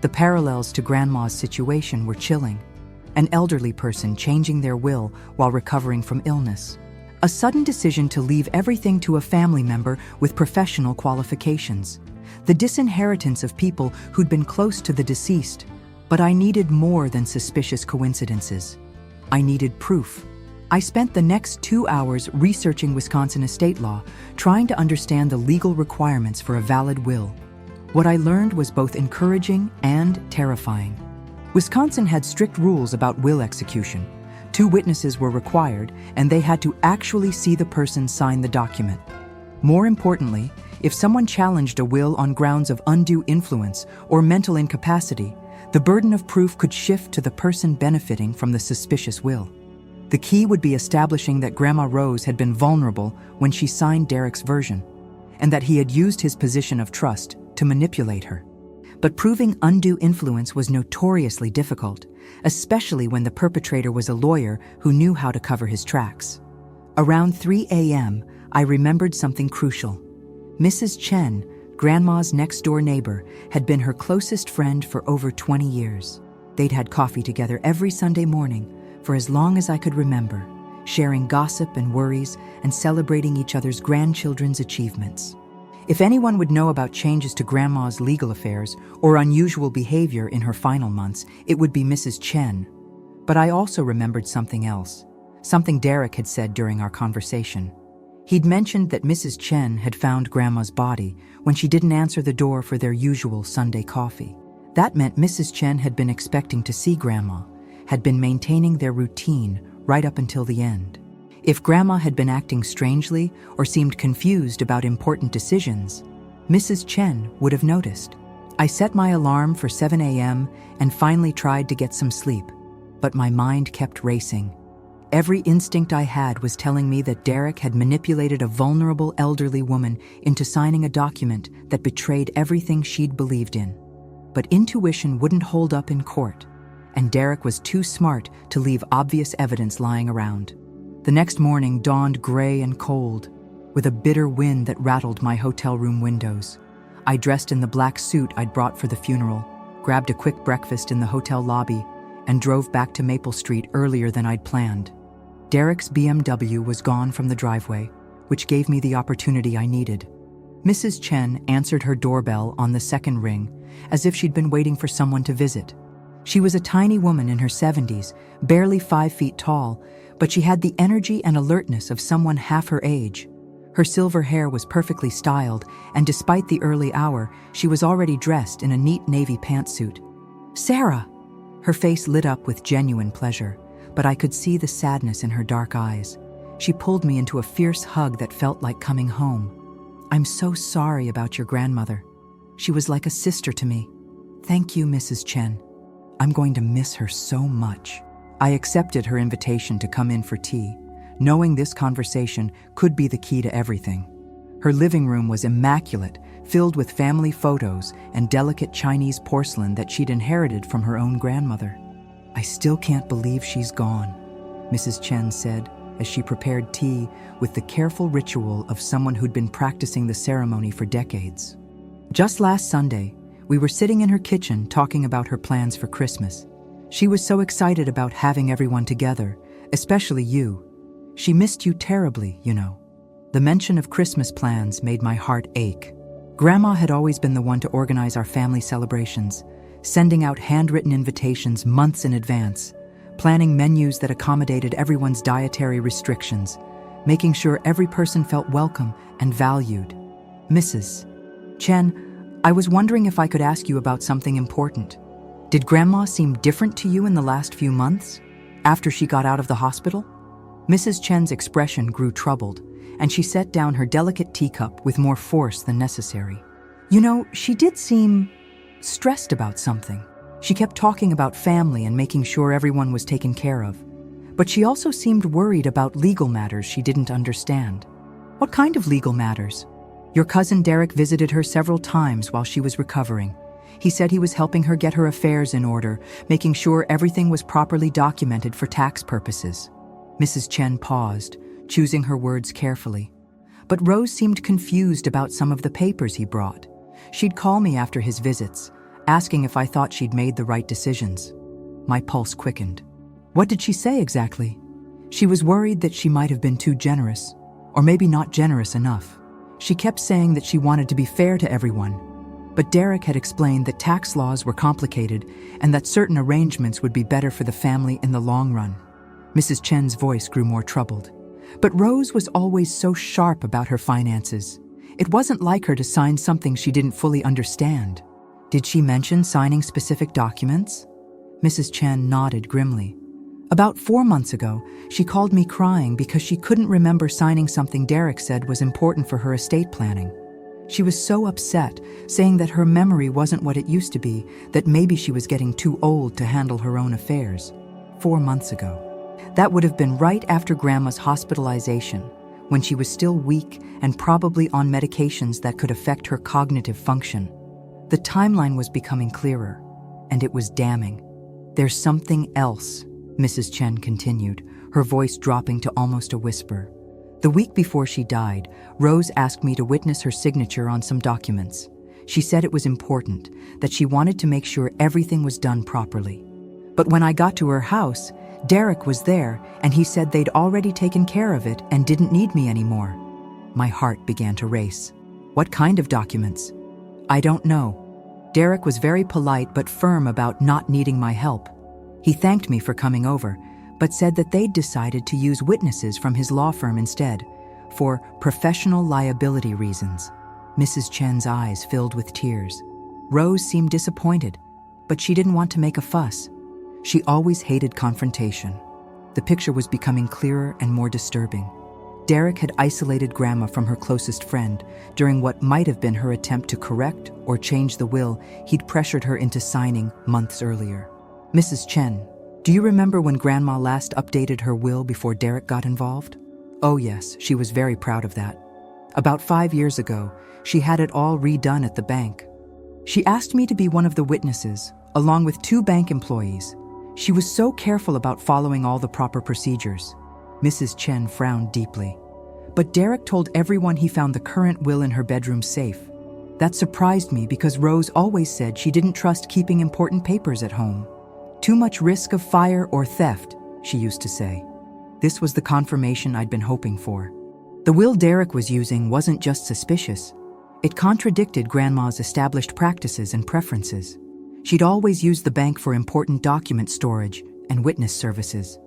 The parallels to Grandma's situation were chilling. An elderly person changing their will while recovering from illness. A sudden decision to leave everything to a family member with professional qualifications. The disinheritance of people who'd been close to the deceased. But I needed more than suspicious coincidences. I needed proof. I spent the next 2 hours researching Wisconsin estate law, trying to understand the legal requirements for a valid will. What I learned was both encouraging and terrifying. Wisconsin had strict rules about will execution. 2 witnesses were required, and they had to actually see the person sign the document. More importantly, if someone challenged a will on grounds of undue influence or mental incapacity, the burden of proof could shift to the person benefiting from the suspicious will. The key would be establishing that Grandma Rose had been vulnerable when she signed Derek's version, and that he had used his position of trust to manipulate her. But proving undue influence was notoriously difficult, especially when the perpetrator was a lawyer who knew how to cover his tracks. Around 3 a.m., I remembered something crucial. Mrs. Chen, Grandma's next-door neighbor, had been her closest friend for over 20 years. They'd had coffee together every Sunday morning for as long as I could remember, sharing gossip and worries and celebrating each other's grandchildren's achievements. If anyone would know about changes to Grandma's legal affairs or unusual behavior in her final months, it would be Mrs. Chen. But I also remembered something else, something Derek had said during our conversation. He'd mentioned that Mrs. Chen had found Grandma's body when she didn't answer the door for their usual Sunday coffee. That meant Mrs. Chen had been expecting to see Grandma, had been maintaining their routine right up until the end. If Grandma had been acting strangely or seemed confused about important decisions, Mrs. Chen would have noticed. I set my alarm for 7 a.m. and finally tried to get some sleep, but my mind kept racing. Every instinct I had was telling me that Derek had manipulated a vulnerable elderly woman into signing a document that betrayed everything she'd believed in. But intuition wouldn't hold up in court, and Derek was too smart to leave obvious evidence lying around. The next morning dawned gray and cold, with a bitter wind that rattled my hotel room windows. I dressed in the black suit I'd brought for the funeral, grabbed a quick breakfast in the hotel lobby, and drove back to Maple Street earlier than I'd planned. Derek's BMW was gone from the driveway, which gave me the opportunity I needed. Mrs. Chen answered her doorbell on the second ring, as if she'd been waiting for someone to visit. She was a tiny woman in her 70s, barely 5 feet tall, but she had the energy and alertness of someone half her age. Her silver hair was perfectly styled, and despite the early hour, she was already dressed in a neat navy pantsuit. "Sarah!" Her face lit up with genuine pleasure, but I could see the sadness in her dark eyes. She pulled me into a fierce hug that felt like coming home. "I'm so sorry about your grandmother. She was like a sister to me. Thank you, Mrs. Chen. I'm going to miss her so much." I accepted her invitation to come in for tea, knowing this conversation could be the key to everything. Her living room was immaculate, filled with family photos and delicate Chinese porcelain that she'd inherited from her own grandmother. "I still can't believe she's gone," Mrs. Chen said as she prepared tea with the careful ritual of someone who'd been practicing the ceremony for decades. Just last Sunday, we were sitting in her kitchen talking about her plans for Christmas. She was so excited about having everyone together, especially you. She missed you terribly, you know. The mention of Christmas plans made my heart ache. Grandma had always been the one to organize our family celebrations, sending out handwritten invitations months in advance, planning menus that accommodated everyone's dietary restrictions, making sure every person felt welcome and valued. Mrs. Chen, I was wondering if I could ask you about something important. Did Grandma seem different to you in the last few months, after she got out of the hospital? Mrs. Chen's expression grew troubled, and she set down her delicate teacup with more force than necessary. You know, she did seem stressed about something. She kept talking about family and making sure everyone was taken care of. But she also seemed worried about legal matters she didn't understand. What kind of legal matters? Your cousin Derek visited her several times while she was recovering. He said he was helping her get her affairs in order, making sure everything was properly documented for tax purposes. Mrs. Chen paused, choosing her words carefully. But Rose seemed confused about some of the papers he brought. She'd call me after his visits, asking if I thought she'd made the right decisions. My pulse quickened. What did she say exactly? She was worried that she might have been too generous, or maybe not generous enough. She kept saying that she wanted to be fair to everyone. But Derek had explained that tax laws were complicated and that certain arrangements would be better for the family in the long run. Mrs. Chen's voice grew more troubled. But Rose was always so sharp about her finances. It wasn't like her to sign something she didn't fully understand. Did she mention signing specific documents? Mrs. Chen nodded grimly. About 4 months ago, she called me crying because she couldn't remember signing something Derek said was important for her estate planning. She was so upset, saying that her memory wasn't what it used to be, that maybe she was getting too old to handle her own affairs. 4 months ago. That would have been right after Grandma's hospitalization, when she was still weak and probably on medications that could affect her cognitive function. The timeline was becoming clearer, and it was damning. "There's something else," Mrs. Chen continued, her voice dropping to almost a whisper. "The week before she died, Rose asked me to witness her signature on some documents. She said it was important, that she wanted to make sure everything was done properly. But when I got to her house, Derek was there, and he said they'd already taken care of it and didn't need me anymore." My heart began to race. "What kind of documents?" "I don't know. Derek was very polite but firm about not needing my help. He thanked me for coming over, but said that they'd decided to use witnesses from his law firm instead, for professional liability reasons." Mrs. Chen's eyes filled with tears. Rose seemed disappointed, but she didn't want to make a fuss. She always hated confrontation. The picture was becoming clearer and more disturbing. Derek had isolated Grandma from her closest friend during what might have been her attempt to correct or change the will he'd pressured her into signing months earlier. "Mrs. Chen, do you remember when Grandma last updated her will before Derek got involved?" "Oh yes, she was very proud of that. About 5 years ago, she had it all redone at the bank. She asked me to be one of the witnesses, along with 2 bank employees. She was so careful about following all the proper procedures." Mrs. Chen frowned deeply. "But Derek told everyone he found the current will in her bedroom safe. That surprised me because Rose always said she didn't trust keeping important papers at home. Too much risk of fire or theft, she used to say." This was the confirmation I'd been hoping for. The will Derek was using wasn't just suspicious. It contradicted Grandma's established practices and preferences. She'd always used the bank for important document storage and witness services.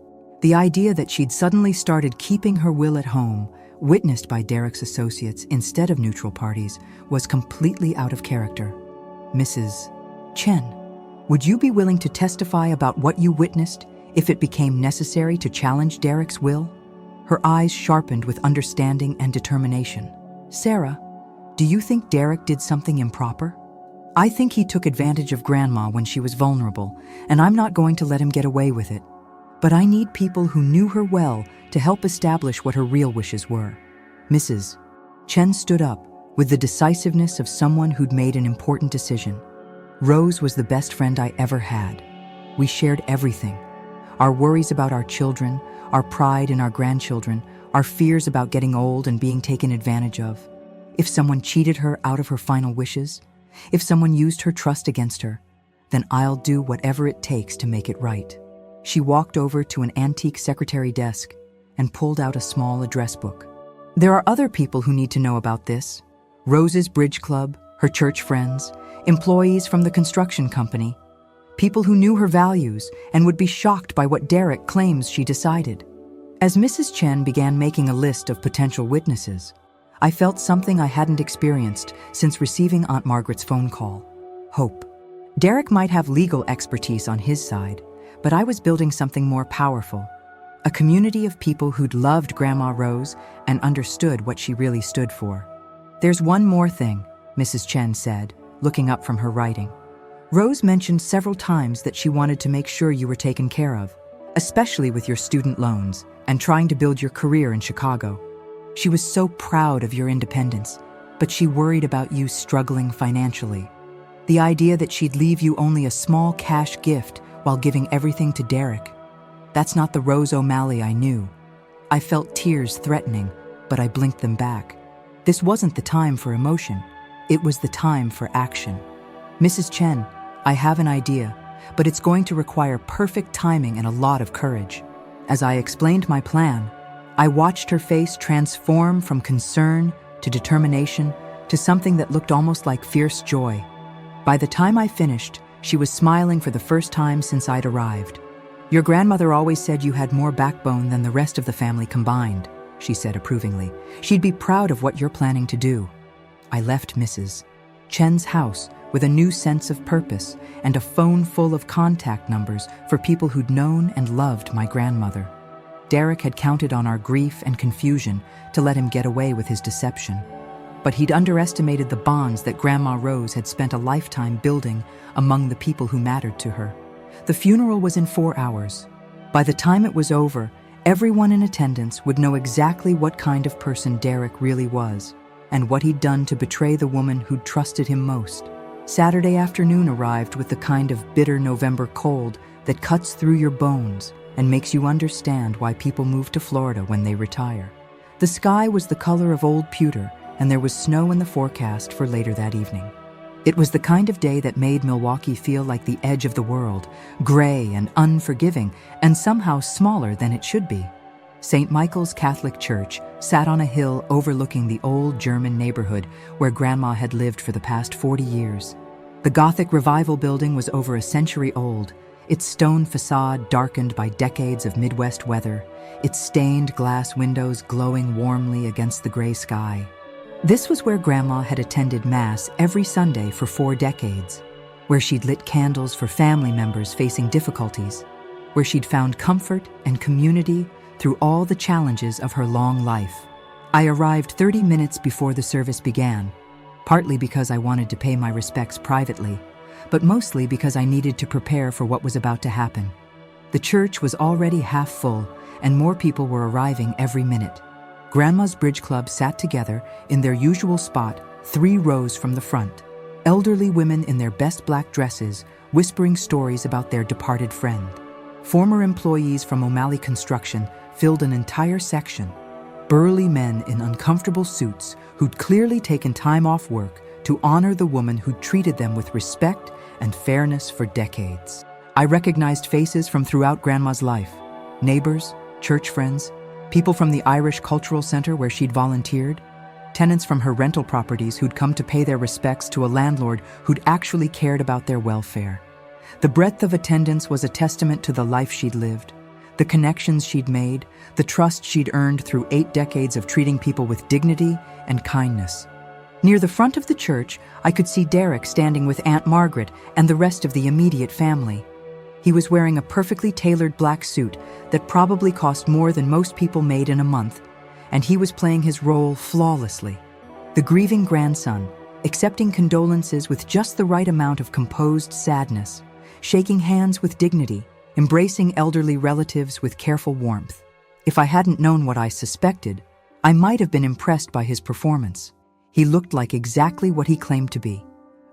The idea that she'd suddenly started keeping her will at home, witnessed by Derek's associates instead of neutral parties, was completely out of character. "Mrs. Chen, would you be willing to testify about what you witnessed if it became necessary to challenge Derek's will?" Her eyes sharpened with understanding and determination. "Sarah, do you think Derek did something improper?" "I think he took advantage of Grandma when she was vulnerable, and I'm not going to let him get away with it. But I need people who knew her well to help establish what her real wishes were. Mrs. Chen stood up with the decisiveness of someone who'd made an important decision. Rose was the best friend I ever had. We shared everything. Our worries about our children, our pride in our grandchildren, our fears about getting old and being taken advantage of. If someone cheated her out of her final wishes, if someone used her trust against her, then I'll do whatever it takes to make it right. She walked over to an antique secretary desk and pulled out a small address book. There are other people who need to know about this. Rose's bridge club, her church friends, employees from the construction company, people who knew her values and would be shocked by what Derek claims she decided. As Mrs. Chen began making a list of potential witnesses, I felt something I hadn't experienced since receiving Aunt Margaret's phone call: hope. Derek might have legal expertise on his side, but I was building something more powerful. A community of people who'd loved Grandma Rose and understood what she really stood for. There's one more thing, Mrs. Chen said, looking up from her writing. Rose mentioned several times that she wanted to make sure you were taken care of, especially with your student loans and trying to build your career in Chicago. She was so proud of your independence, but she worried about you struggling financially. The idea that she'd leave you only a small cash gift while giving everything to Derek. That's not the Rose O'Malley I knew. I felt tears threatening, but I blinked them back. This wasn't the time for emotion. It was the time for action. Mrs. Chen, I have an idea, but it's going to require perfect timing and a lot of courage. As I explained my plan, I watched her face transform from concern to determination to something that looked almost like fierce joy. By the time I finished, she was smiling for the first time since I'd arrived. Your grandmother always said you had more backbone than the rest of the family combined, she said approvingly. She'd be proud of what you're planning to do. I left Mrs. Chen's house with a new sense of purpose and a phone full of contact numbers for people who'd known and loved my grandmother. Derek had counted on our grief and confusion to let him get away with his deception. But he'd underestimated the bonds that Grandma Rose had spent a lifetime building among the people who mattered to her. The funeral was in 4 hours. By the time it was over, everyone in attendance would know exactly what kind of person Derek really was and what he'd done to betray the woman who'd trusted him most. Saturday afternoon arrived with the kind of bitter November cold that cuts through your bones and makes you understand why people move to Florida when they retire. The sky was the color of old pewter, and there was snow in the forecast for later that evening. It was the kind of day that made Milwaukee feel like the edge of the world, gray and unforgiving, and somehow smaller than it should be. St. Michael's Catholic Church sat on a hill overlooking the old German neighborhood where Grandma had lived for the past 40 years. The Gothic Revival building was over a century old, its stone facade darkened by decades of Midwest weather, its stained glass windows glowing warmly against the gray sky. This was where Grandma had attended Mass every Sunday for 4 decades, where she'd lit candles for family members facing difficulties, where she'd found comfort and community through all the challenges of her long life. I arrived 30 minutes before the service began, partly because I wanted to pay my respects privately, but mostly because I needed to prepare for what was about to happen. The church was already half full, and more people were arriving every minute. Grandma's Bridge Club sat together in their usual spot, 3 rows from the front. Elderly women in their best black dresses, whispering stories about their departed friend. Former employees from O'Malley Construction filled an entire section. Burly men in uncomfortable suits who'd clearly taken time off work to honor the woman who'd treated them with respect and fairness for decades. I recognized faces from throughout Grandma's life. Neighbors, church friends, people from the Irish Cultural Center where she'd volunteered, tenants from her rental properties who'd come to pay their respects to a landlord who'd actually cared about their welfare. The breadth of attendance was a testament to the life she'd lived, the connections she'd made, the trust she'd earned through 8 decades of treating people with dignity and kindness. Near the front of the church, I could see Derek standing with Aunt Margaret and the rest of the immediate family. He was wearing a perfectly tailored black suit that probably cost more than most people made in a month, and he was playing his role flawlessly. The grieving grandson, accepting condolences with just the right amount of composed sadness, shaking hands with dignity, embracing elderly relatives with careful warmth. If I hadn't known what I suspected, I might have been impressed by his performance. He looked like exactly what he claimed to be: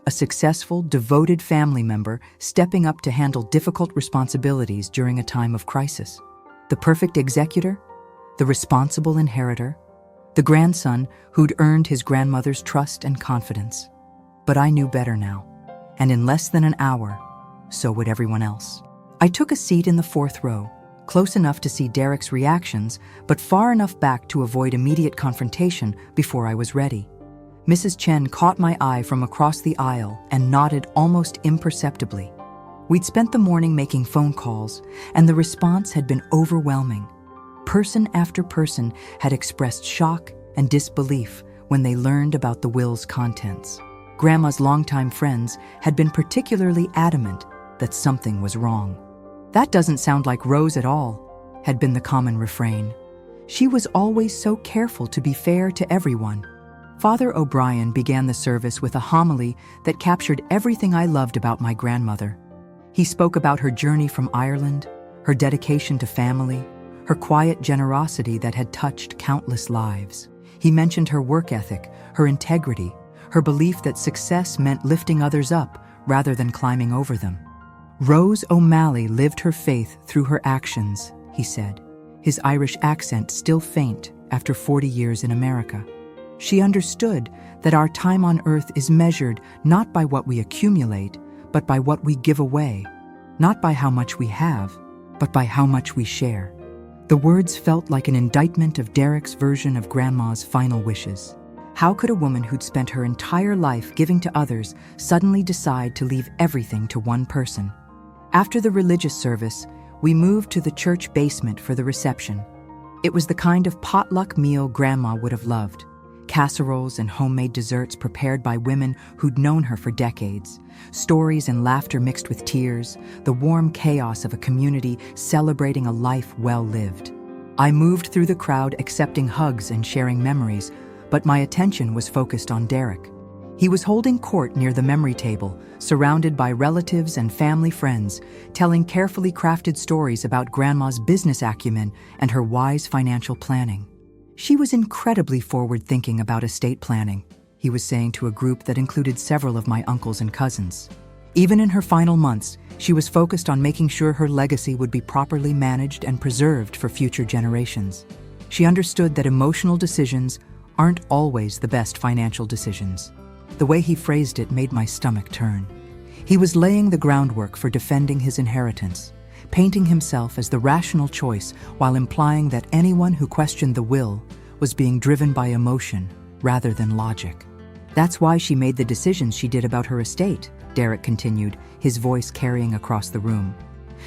a successful, devoted family member stepping up to handle difficult responsibilities during a time of crisis. The perfect executor, the responsible inheritor, the grandson who'd earned his grandmother's trust and confidence. But I knew better now, and in less than an hour, so would everyone else. I took a seat in the fourth row, close enough to see Derek's reactions, but far enough back to avoid immediate confrontation before I was ready. Mrs. Chen caught my eye from across the aisle and nodded almost imperceptibly. We'd spent the morning making phone calls, and the response had been overwhelming. Person after person had expressed shock and disbelief when they learned about the will's contents. Grandma's longtime friends had been particularly adamant that something was wrong. "That doesn't sound like Rose at all," had been the common refrain. She was always so careful to be fair to everyone. Father O'Brien began the service with a homily that captured everything I loved about my grandmother. He spoke about her journey from Ireland, her dedication to family, her quiet generosity that had touched countless lives. He mentioned her work ethic, her integrity, her belief that success meant lifting others up rather than climbing over them. "Rose O'Malley lived her faith through her actions," he said, his Irish accent still faint after 40 years in America. "She understood that our time on earth is measured not by what we accumulate, but by what we give away, not by how much we have, but by how much we share." The words felt like an indictment of Derek's version of Grandma's final wishes. How could a woman who'd spent her entire life giving to others suddenly decide to leave everything to one person? After the religious service, we moved to the church basement for the reception. It was the kind of potluck meal Grandma would have loved. Casseroles and homemade desserts prepared by women who'd known her for decades. Stories and laughter mixed with tears, the warm chaos of a community celebrating a life well lived. I moved through the crowd accepting hugs and sharing memories, but my attention was focused on Derek. He was holding court near the memory table, surrounded by relatives and family friends, telling carefully crafted stories about Grandma's business acumen and her wise financial planning. "She was incredibly forward-thinking about estate planning," he was saying to a group that included several of my uncles and cousins. "Even in her final months, she was focused on making sure her legacy would be properly managed and preserved for future generations. She understood that emotional decisions aren't always the best financial decisions." The way he phrased it made my stomach turn. He was laying the groundwork for defending his inheritance, painting himself as the rational choice while implying that anyone who questioned the will was being driven by emotion rather than logic. "That's why she made the decisions she did about her estate," Derek continued, his voice carrying across the room.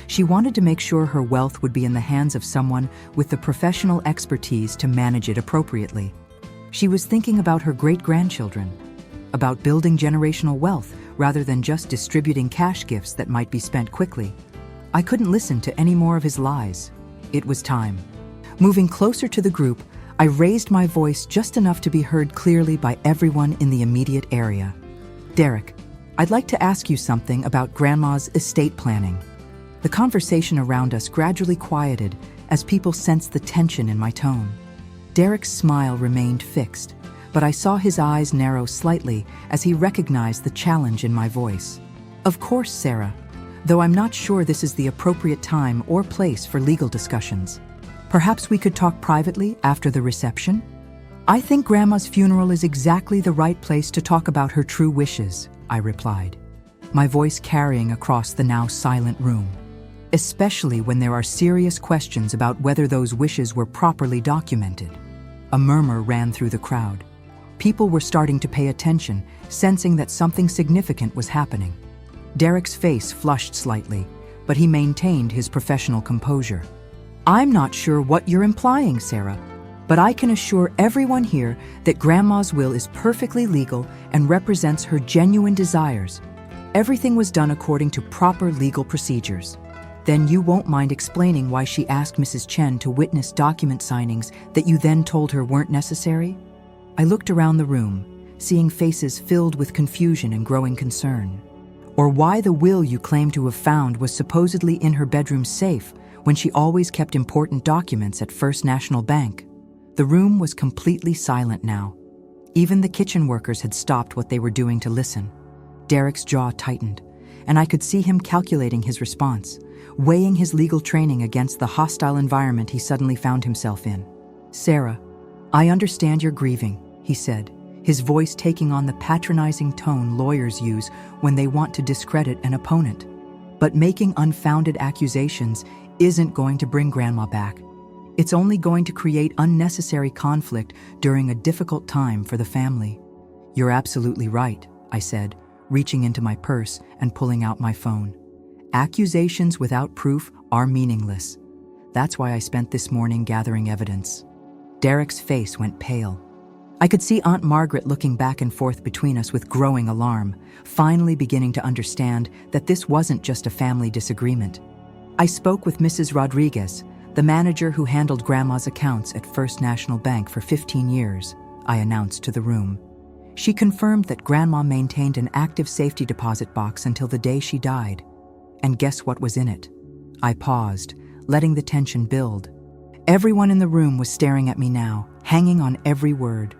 "She wanted to make sure her wealth would be in the hands of someone with the professional expertise to manage it appropriately. She was thinking about her great-grandchildren, about building generational wealth rather than just distributing cash gifts that might be spent quickly." I couldn't listen to any more of his lies. It was time. Moving closer to the group, I raised my voice just enough to be heard clearly by everyone in the immediate area. "Derek, I'd like to ask you something about Grandma's estate planning." The conversation around us gradually quieted as people sensed the tension in my tone. Derek's smile remained fixed, but I saw his eyes narrow slightly as he recognized the challenge in my voice. "Of course, Sarah, though I'm not sure this is the appropriate time or place for legal discussions. Perhaps we could talk privately after the reception?" "I think Grandma's funeral is exactly the right place to talk about her true wishes," I replied, my voice carrying across the now silent room. "Especially when there are serious questions about whether those wishes were properly documented." A murmur ran through the crowd. People were starting to pay attention, sensing that something significant was happening. Derek's face flushed slightly, but he maintained his professional composure. "I'm not sure what you're implying, Sarah, but I can assure everyone here that Grandma's will is perfectly legal and represents her genuine desires. Everything was done according to proper legal procedures." "Then you won't mind explaining why she asked Mrs. Chen to witness document signings that you then told her weren't necessary?" I looked around the room, seeing faces filled with confusion and growing concern. Or why the will you claim to have found was supposedly in her bedroom safe when she always kept important documents at First National Bank. The room was completely silent now. Even the kitchen workers had stopped what they were doing to listen. Derek's jaw tightened, and I could see him calculating his response, weighing his legal training against the hostile environment he suddenly found himself in. "Sarah, I understand you're grieving," he said, his voice taking on the patronizing tone lawyers use when they want to discredit an opponent. "But making unfounded accusations isn't going to bring Grandma back. It's only going to create unnecessary conflict during a difficult time for the family." "You're absolutely right," I said, reaching into my purse and pulling out my phone. "Accusations without proof are meaningless. That's why I spent this morning gathering evidence." Derek's face went pale. I could see Aunt Margaret looking back and forth between us with growing alarm, finally beginning to understand that this wasn't just a family disagreement. I spoke with Mrs. Rodriguez, the manager who handled Grandma's accounts at First National Bank for 15 years, I announced to the room. She confirmed that Grandma maintained an active safety deposit box until the day she died. And guess what was in it? I paused, letting the tension build. Everyone in the room was staring at me now, hanging on every word.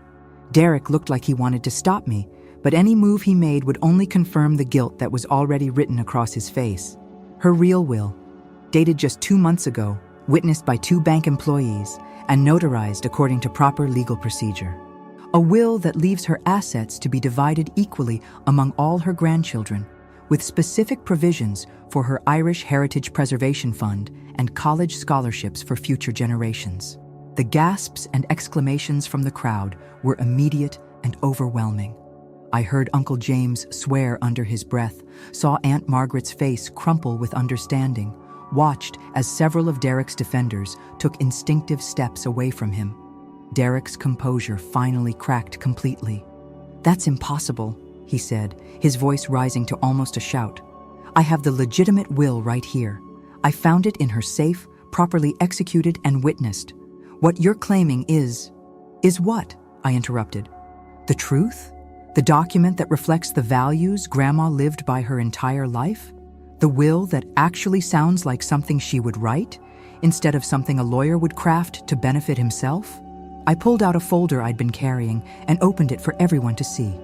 Derek looked like he wanted to stop me, but any move he made would only confirm the guilt that was already written across his face. Her real will, dated just 2 months ago, witnessed by 2 bank employees, and notarized according to proper legal procedure. A will that leaves her assets to be divided equally among all her grandchildren, with specific provisions for her Irish Heritage Preservation Fund and college scholarships for future generations. The gasps and exclamations from the crowd were immediate and overwhelming. I heard Uncle James swear under his breath, saw Aunt Margaret's face crumple with understanding, watched as several of Derek's defenders took instinctive steps away from him. Derek's composure finally cracked completely. "That's impossible," he said, his voice rising to almost a shout. "I have the legitimate will right here. I found it in her safe, properly executed and witnessed. What you're claiming is what?" I interrupted. "The truth? The document that reflects the values Grandma lived by her entire life? The will that actually sounds like something she would write, instead of something a lawyer would craft to benefit himself?" I pulled out a folder I'd been carrying and opened it for everyone to see.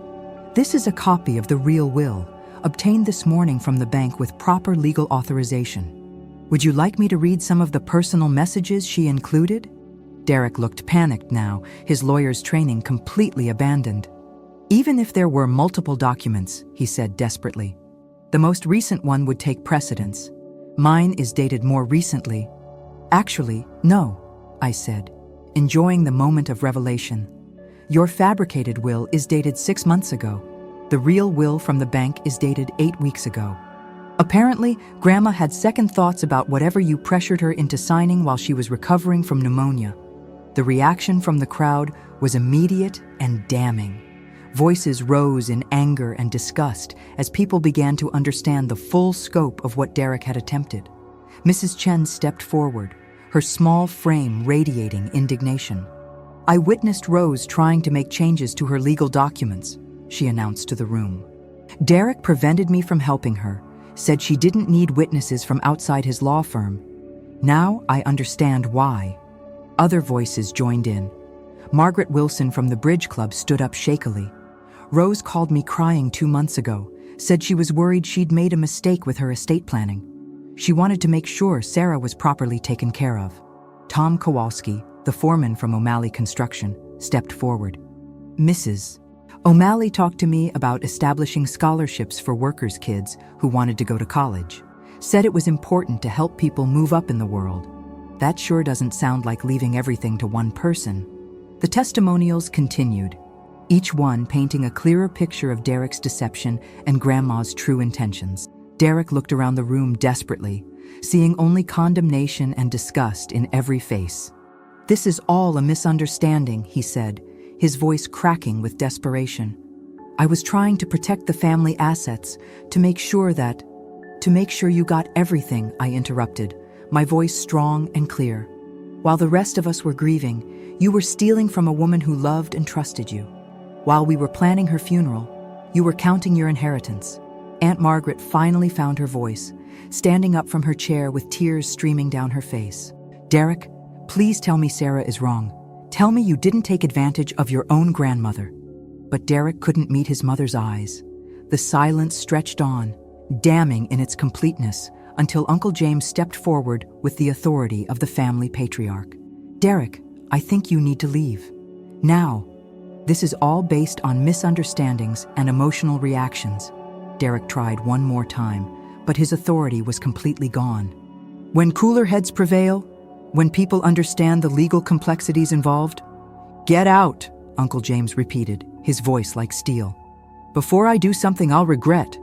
"This is a copy of the real will, obtained this morning from the bank with proper legal authorization. Would you like me to read some of the personal messages she included?" Derek looked panicked now, his lawyer's training completely abandoned. "Even if there were multiple documents," he said desperately, "the most recent one would take precedence. Mine is dated more recently." "Actually, no," I said, enjoying the moment of revelation. "Your fabricated will is dated 6 months ago. The real will from the bank is dated 8 weeks ago. Apparently, Grandma had second thoughts about whatever you pressured her into signing while she was recovering from pneumonia." The reaction from the crowd was immediate and damning. Voices rose in anger and disgust as people began to understand the full scope of what Derek had attempted. Mrs. Chen stepped forward, her small frame radiating indignation. "I witnessed Rose trying to make changes to her legal documents," she announced to the room. "Derek prevented me from helping her, said she didn't need witnesses from outside his law firm. Now I understand why." Other voices joined in. Margaret Wilson from the Bridge Club stood up shakily. "Rose called me crying 2 months ago, said she was worried she'd made a mistake with her estate planning. She wanted to make sure Sarah was properly taken care of." Tom Kowalski, the foreman from O'Malley Construction, stepped forward. "Mrs. O'Malley talked to me about establishing scholarships for workers' kids who wanted to go to college. Said it was important to help people move up in the world. That sure doesn't sound like leaving everything to one person." The testimonials continued, each one painting a clearer picture of Derek's deception and Grandma's true intentions. Derek looked around the room desperately, seeing only condemnation and disgust in every face. "This is all a misunderstanding," he said, his voice cracking with desperation. "I was trying to protect the family assets, to make sure you got everything," I interrupted, my voice strong and clear. "While the rest of us were grieving, you were stealing from a woman who loved and trusted you. While we were planning her funeral, you were counting your inheritance. Aunt Margaret finally found her voice, standing up from her chair with tears streaming down her face. "Derek, please tell me Sarah is wrong. Tell me you didn't take advantage of your own grandmother." But Derek couldn't meet his mother's eyes. The silence stretched on, damning in its completeness, until Uncle James stepped forward with the authority of the family patriarch. "Derek, I think you need to leave. Now. This is all based on misunderstandings and emotional reactions." Derek tried one more time, but his authority was completely gone. "When cooler heads prevail, when people understand the legal complexities involved, get out," Uncle James repeated, his voice like steel. "Before I do something I'll regret."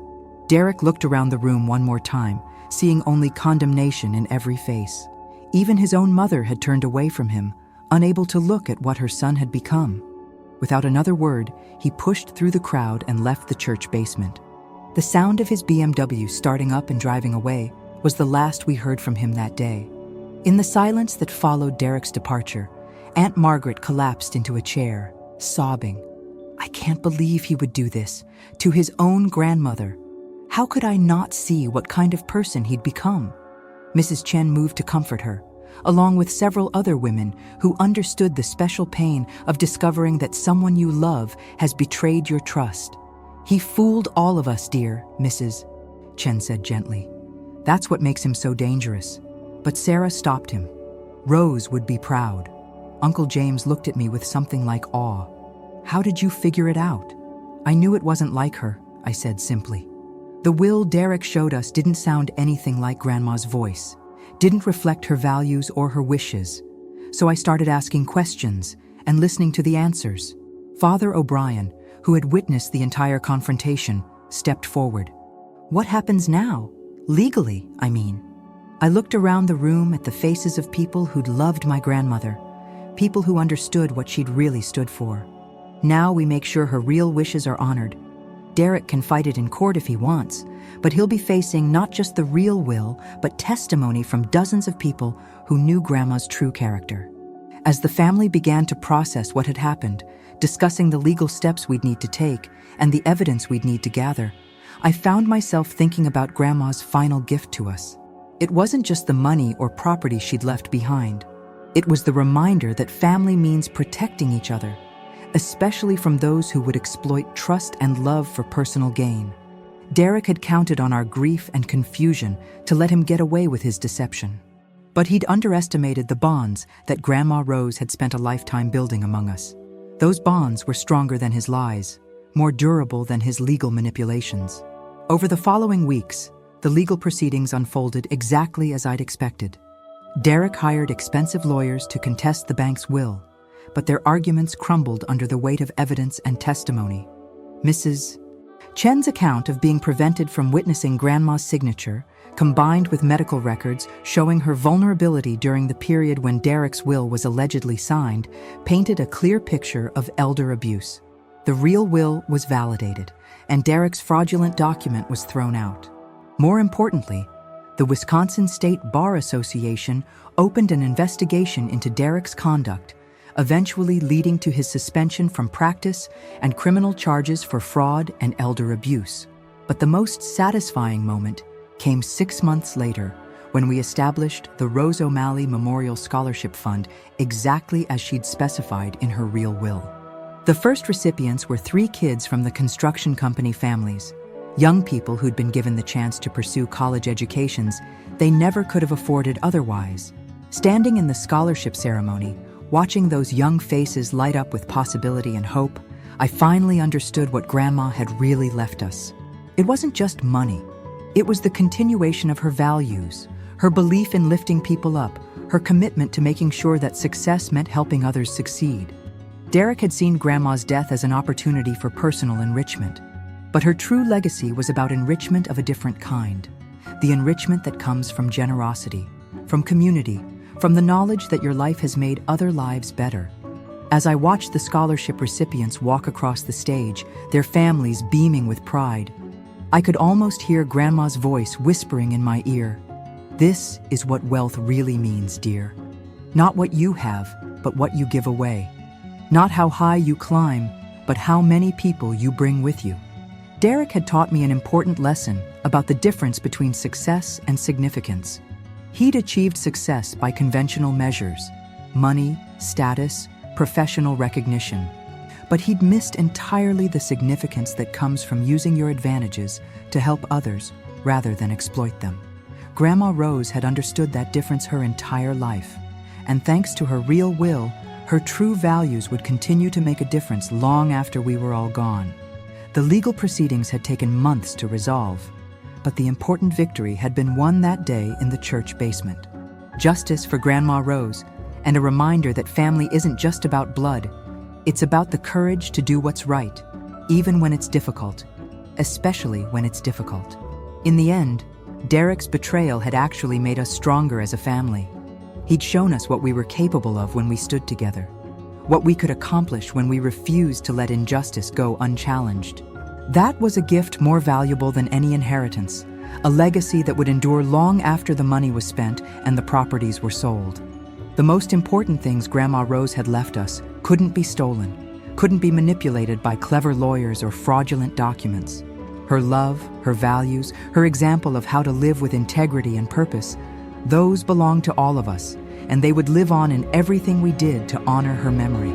Derek looked around the room one more time, seeing only condemnation in every face. Even his own mother had turned away from him, unable to look at what her son had become. Without another word, he pushed through the crowd and left the church basement. The sound of his BMW starting up and driving away was the last we heard from him that day. In the silence that followed Derek's departure, Aunt Margaret collapsed into a chair, sobbing. "I can't believe he would do this, to his own grandmother. How could I not see what kind of person he'd become?" Mrs. Chen moved to comfort her, along with several other women who understood the special pain of discovering that someone you love has betrayed your trust. "He fooled all of us, dear Mrs. Chen said gently. "That's what makes him so dangerous." But Sarah stopped him. "Rose would be proud." Uncle James looked at me with something like awe. "How did you figure it out?" "I knew it wasn't like her," I said simply. The will Derek showed us didn't sound anything like Grandma's voice, didn't reflect her values or her wishes. So I started asking questions and listening to the answers. Father O'Brien, who had witnessed the entire confrontation, stepped forward. "What happens now? Legally, I mean." I looked around the room at the faces of people who'd loved my grandmother, people who understood what she'd really stood for. "Now we make sure her real wishes are honored. Derek can fight it in court if he wants, but he'll be facing not just the real will, but testimony from dozens of people who knew Grandma's true character." As the family began to process what had happened, discussing the legal steps we'd need to take and the evidence we'd need to gather, I found myself thinking about Grandma's final gift to us. It wasn't just the money or property she'd left behind. It was the reminder that family means protecting each other, especially from those who would exploit trust and love for personal gain. Derek had counted on our grief and confusion to let him get away with his deception. But he'd underestimated the bonds that Grandma Rose had spent a lifetime building among us. Those bonds were stronger than his lies, more durable than his legal manipulations. Over the following weeks, the legal proceedings unfolded exactly as I'd expected. Derek hired expensive lawyers to contest the bank's will, but their arguments crumbled under the weight of evidence and testimony. Mrs. Chen's account of being prevented from witnessing Grandma's signature, combined with medical records showing her vulnerability during the period when Derek's will was allegedly signed, painted a clear picture of elder abuse. The real will was validated, and Derek's fraudulent document was thrown out. More importantly, the Wisconsin State Bar Association opened an investigation into Derek's conduct, eventually leading to his suspension from practice and criminal charges for fraud and elder abuse. But the most satisfying moment came 6 months later, when we established the Rose O'Malley Memorial Scholarship Fund exactly as she'd specified in her real will. The first recipients were 3 kids from the construction company families, young people who'd been given the chance to pursue college educations they never could have afforded otherwise. Standing in the scholarship ceremony, watching those young faces light up with possibility and hope, I finally understood what Grandma had really left us. It wasn't just money. It was the continuation of her values, her belief in lifting people up, her commitment to making sure that success meant helping others succeed. Derek had seen Grandma's death as an opportunity for personal enrichment, but her true legacy was about enrichment of a different kind, the enrichment that comes from generosity, from community, from the knowledge that your life has made other lives better. As I watched the scholarship recipients walk across the stage, their families beaming with pride, I could almost hear Grandma's voice whispering in my ear, "This is what wealth really means, dear. Not what you have, but what you give away. Not how high you climb, but how many people you bring with you." Derek had taught me an important lesson about the difference between success and significance. He'd achieved success by conventional measures: money, status, professional recognition. But he'd missed entirely the significance that comes from using your advantages to help others rather than exploit them. Grandma Rose had understood that difference her entire life, and thanks to her real will, her true values would continue to make a difference long after we were all gone. The legal proceedings had taken months to resolve, but the important victory had been won that day in the church basement. Justice for Grandma Rose, and a reminder that family isn't just about blood. It's about the courage to do what's right, even when it's difficult, especially when it's difficult. In the end, Derek's betrayal had actually made us stronger as a family. He'd shown us what we were capable of when we stood together, what we could accomplish when we refused to let injustice go unchallenged. That was a gift more valuable than any inheritance, a legacy that would endure long after the money was spent and the properties were sold. The most important things Grandma Rose had left us couldn't be stolen, couldn't be manipulated by clever lawyers or fraudulent documents. Her love, her values, her example of how to live with integrity and purpose, those belonged to all of us, and they would live on in everything we did to honor her memory.